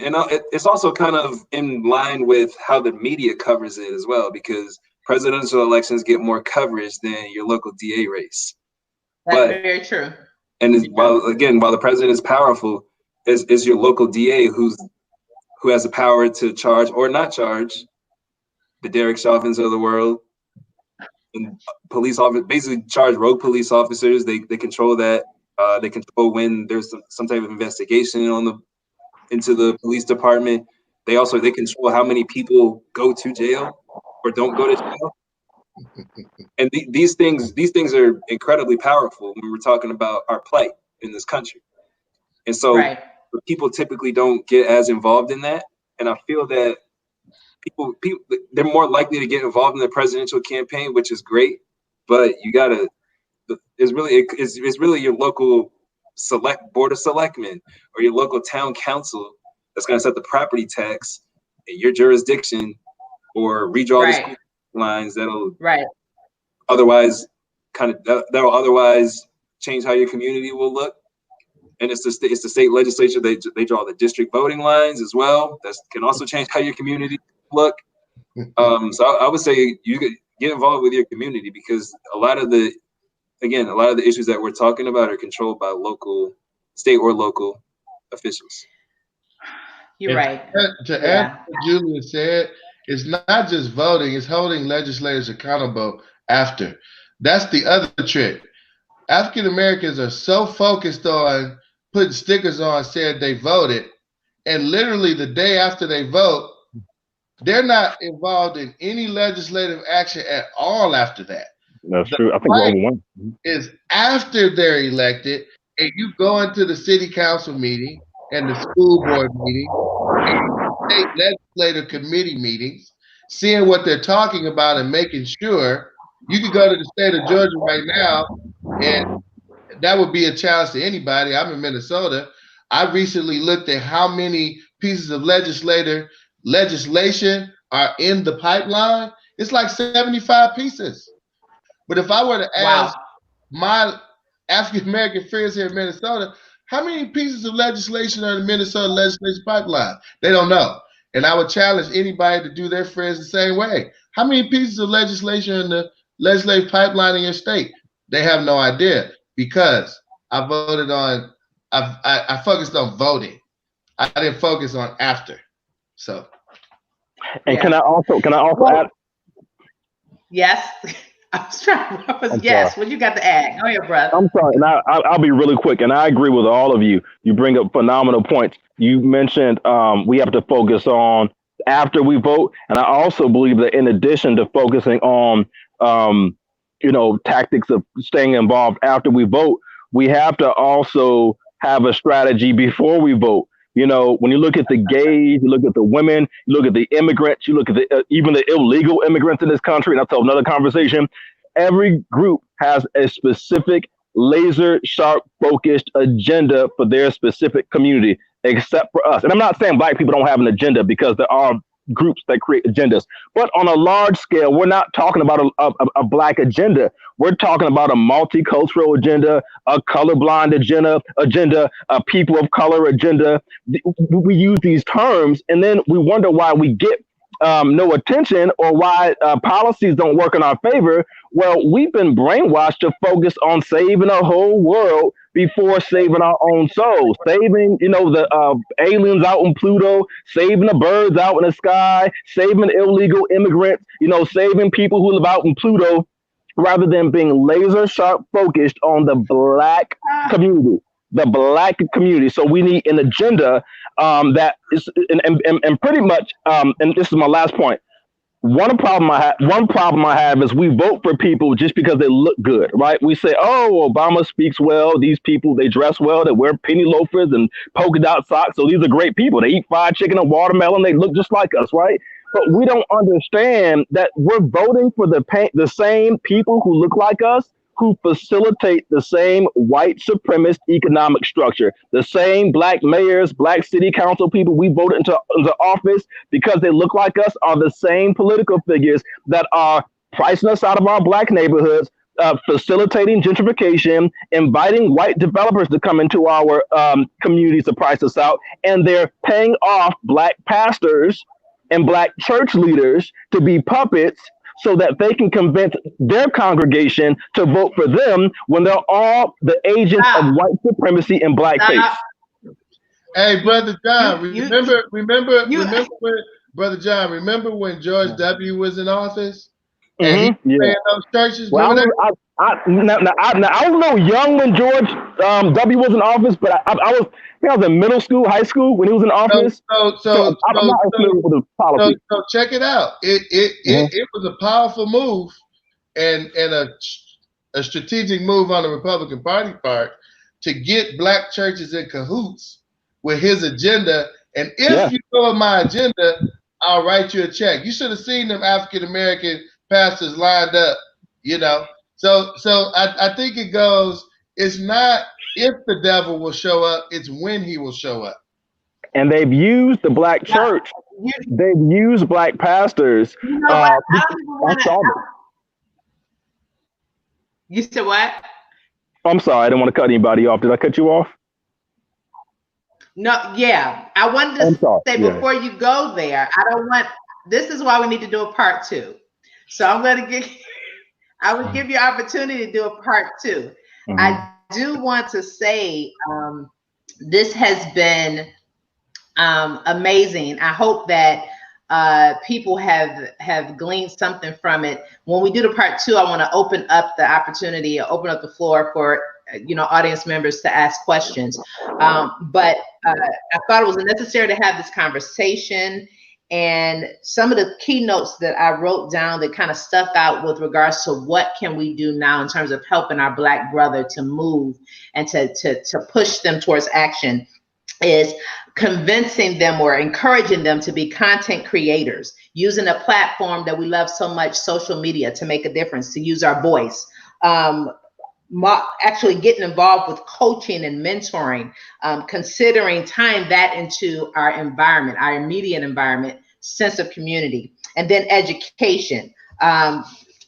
it's also kind of in line with how the media covers it as well, because presidential elections get more coverage than your local DA race. That's very true. And while the president is powerful, is your local DA who has the power to charge or not charge the Derek Chauvins of the world, and police officers basically charge rogue police officers. They control that. They control when there's some type of investigation into the police department. They control how many people go to jail or don't go to jail. And these things are incredibly powerful when we're talking about our plight in this country. And so people typically don't get as involved in that. And I feel that people they're more likely to get involved in the presidential campaign, which is great. But you gotta, it's really your local board of selectmen or your local town council that's gonna set the property tax in your jurisdiction or redraw the school lines that'll otherwise that'll otherwise change how your community will look. And it's the state legislature. They draw the district voting lines as well. That can also change how your community look. So I would say you could get involved with your community, because a lot of the issues that we're talking about are controlled by state or local officials. You're right. To add what Julius said, it's not just voting, it's holding legislators accountable after. That's the other trick. African Americans are so focused on putting stickers on saying they voted, and literally the day after they vote, they're not involved in any legislative action at all after that. That's true. I think we're over one. Is after they're elected, and you go into the city council meeting and the school board meeting and state legislative committee meetings, seeing what they're talking about and making sure. You could go to the state of Georgia right now, and that would be a challenge to anybody. I'm in Minnesota. I recently looked at how many pieces of legislation are in the pipeline. It's like 75 pieces. But if I were to ask my African American friends here in Minnesota, how many pieces of legislation are in the Minnesota legislation pipeline? They don't know. And I would challenge anybody to do their friends the same way. How many pieces of legislation are in the legislative pipeline in your state? They have no idea, because I voted on, I focused on voting. I didn't focus on after. So. And can I also add? Yes. Yes. What you got to add? Go ahead, brother. I'm sorry, and I'll be really quick. And I agree with all of you. You bring up phenomenal points. You mentioned we have to focus on after we vote, and I also believe that in addition to focusing on tactics of staying involved after we vote, we have to also have a strategy before we vote. When you look at the gays, you look at the women, you look at the immigrants, you look at even the illegal immigrants in this country, and that's another conversation. Every group has a specific laser sharp focused agenda for their specific community, except for us. And I'm not saying Black people don't have an agenda, because there are groups that create agendas. But on a large scale, we're not talking about a Black agenda. We're talking about a multicultural agenda, a colorblind agenda, a people of color agenda. We use these terms, and then we wonder why we get no attention, or why policies don't work in our favor. Well, we've been brainwashed to focus on saving the whole world before saving our own souls, saving, the aliens out in Pluto, saving the birds out in the sky, saving illegal immigrants, saving people who live out in Pluto, rather than being laser sharp focused on the Black community. The Black community. So we need an agenda that is, and pretty much, and this is my last point. One problem I have is we vote for people just because they look good, right? We say, oh, Obama speaks well. These people, they dress well. They wear penny loafers and polka dot socks. So these are great people. They eat fried chicken and watermelon. They look just like us, right? But we don't understand that we're voting for the same people who look like us, who facilitate the same white supremacist economic structure. The same Black mayors, Black city council people we voted into office because they look like us are the same political figures that are pricing us out of our Black neighborhoods, facilitating gentrification, inviting white developers to come into our communities to price us out, and they're paying off Black pastors and Black church leaders to be puppets so that they can convince their congregation to vote for them when they're all the agents of white supremacy and blackface. Hey, Brother John, remember Brother John, remember when George W. was in office? And he ran those churches? Well, I was a little young when George W. was in office, but I was in middle school, high school when he was in office. So I'm not familiar with the policy. So check it out. It was a powerful move and a strategic move on the Republican Party part to get Black churches in cahoots with his agenda. And if you go on my agenda, I'll write you a check. You should have seen them African American pastors lined up, So I think it goes, it's not if the devil will show up, it's when he will show up. And they've used the Black church. They've used Black pastors. You said what? I'm sorry, I didn't want to cut anybody off. Did I cut you off? No, yeah. I wanted to say before you go there, this is why we need to do a part 2. So I would give you opportunity to do a part 2. Mm-hmm. I do want to say this has been amazing. I hope that people have gleaned something from it. When we do the part 2, I want to open up the opportunity, open up the floor for audience members to ask questions. But I thought it was necessary to have this conversation. And some of the keynotes that I wrote down that kind of stuck out with regards to what can we do now in terms of helping our Black brother to move and to push them towards action is convincing them or encouraging them to be content creators, using a platform that we love so much, social media, to make a difference, to use our voice. Actually getting involved with coaching and mentoring, considering tying that into our environment, our immediate environment, sense of community, and then education.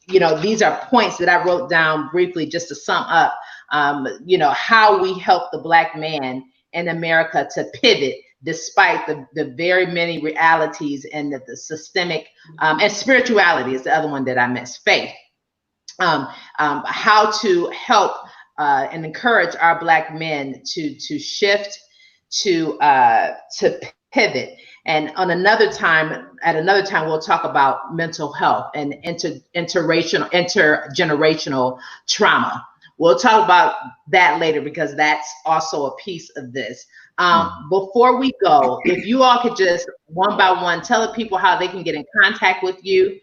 These are points that I wrote down briefly just to sum up, how we help the Black man in America to pivot despite the very many realities and the systemic, and spirituality is the other one that I missed, faith. How to help and encourage our Black men to shift, to pivot. And at another time, we'll talk about mental health and intergenerational trauma. We'll talk about that later because that's also a piece of this. Before we go, if you all could just one by one tell the people how they can get in contact with you.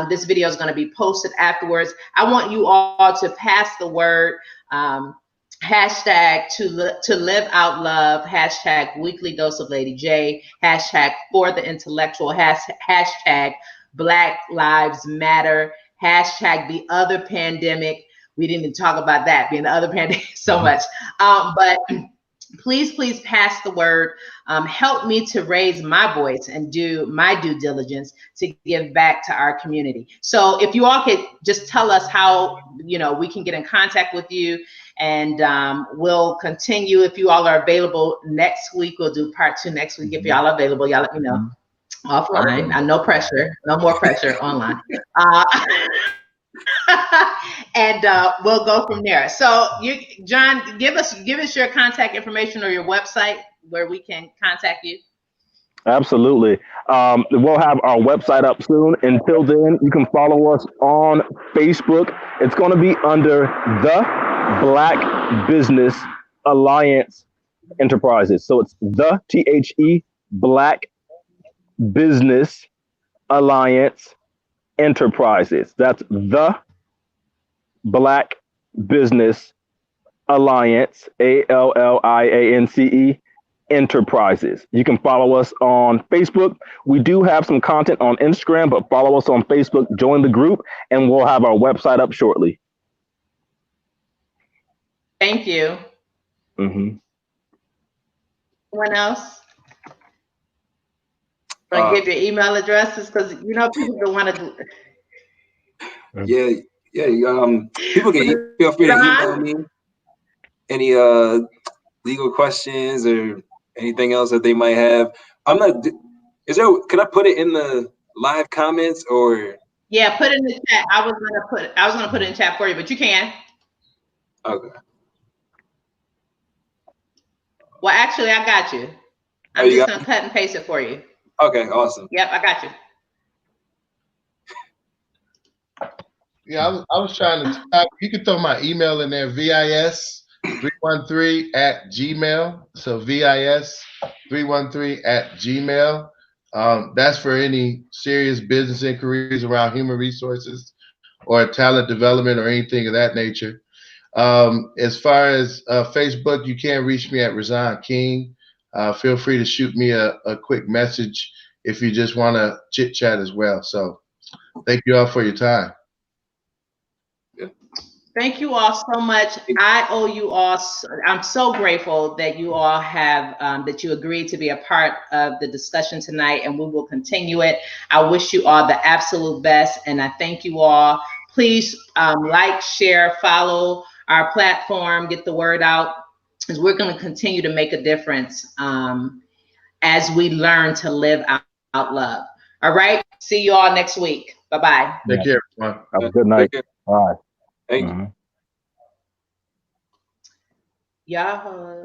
This video is going to be posted afterwards. I want you all to pass the word, hashtag to live out love, hashtag weekly dose of Lady J, hashtag for the intellectual, hashtag Black Lives Matter, hashtag the other pandemic. We didn't even talk about that being the other pandemic so much, but please pass the word. Help me to raise my voice and do my due diligence to give back to our community. So if you all could just tell us how we can get in contact with you, and we'll continue. If you all are available next week, we'll do part 2 next week. If y'all are available, y'all let me know. Offline, no pressure, no more pressure. Online. And we'll go from there. So, John, give us your contact information or your website where we can contact you. Absolutely. We'll have our website up soon. Until then, you can follow us on Facebook. It's going to be under the Black Business Alliance Enterprises. So it's the THE Black Business Alliance Enterprises. That's the Black Business Alliance, ALLIANCE Enterprises. You can follow us on Facebook. We do have some content on Instagram, but follow us on Facebook, join the group, and we'll have our website up shortly. Thank you. Mm-hmm. Anyone else? Give your email addresses because people don't want to do. Yeah. People can feel free to email me any legal questions or anything else that they might have. I'm not. Can I put it in the live comments or? Yeah, put it in the chat. I was gonna put it in chat for you, but you can. Okay. Well, actually, I got you. I'm just gonna cut and paste it for you. Okay, awesome. Yep, I got you. Yeah, I was trying to type. You can throw my email in there, VIS313@gmail. So VIS313@gmail. That's for any serious business inquiries around human resources or talent development or anything of that nature. As far as Facebook, you can reach me at Raazon King. Feel free to shoot me a quick message if you just want to chit chat as well. So thank you all for your time. Thank you all so much. I owe you all. I'm so grateful that you all have, that you agreed to be a part of the discussion tonight, and we will continue it. I wish you all the absolute best, and I thank you all. Please like, share, follow our platform, get the word out, because we're going to continue to make a difference as we learn to live out love. All right. See you all next week. Bye-bye. Take care, everyone. Have a good night. All right. Thank you. Yahoo.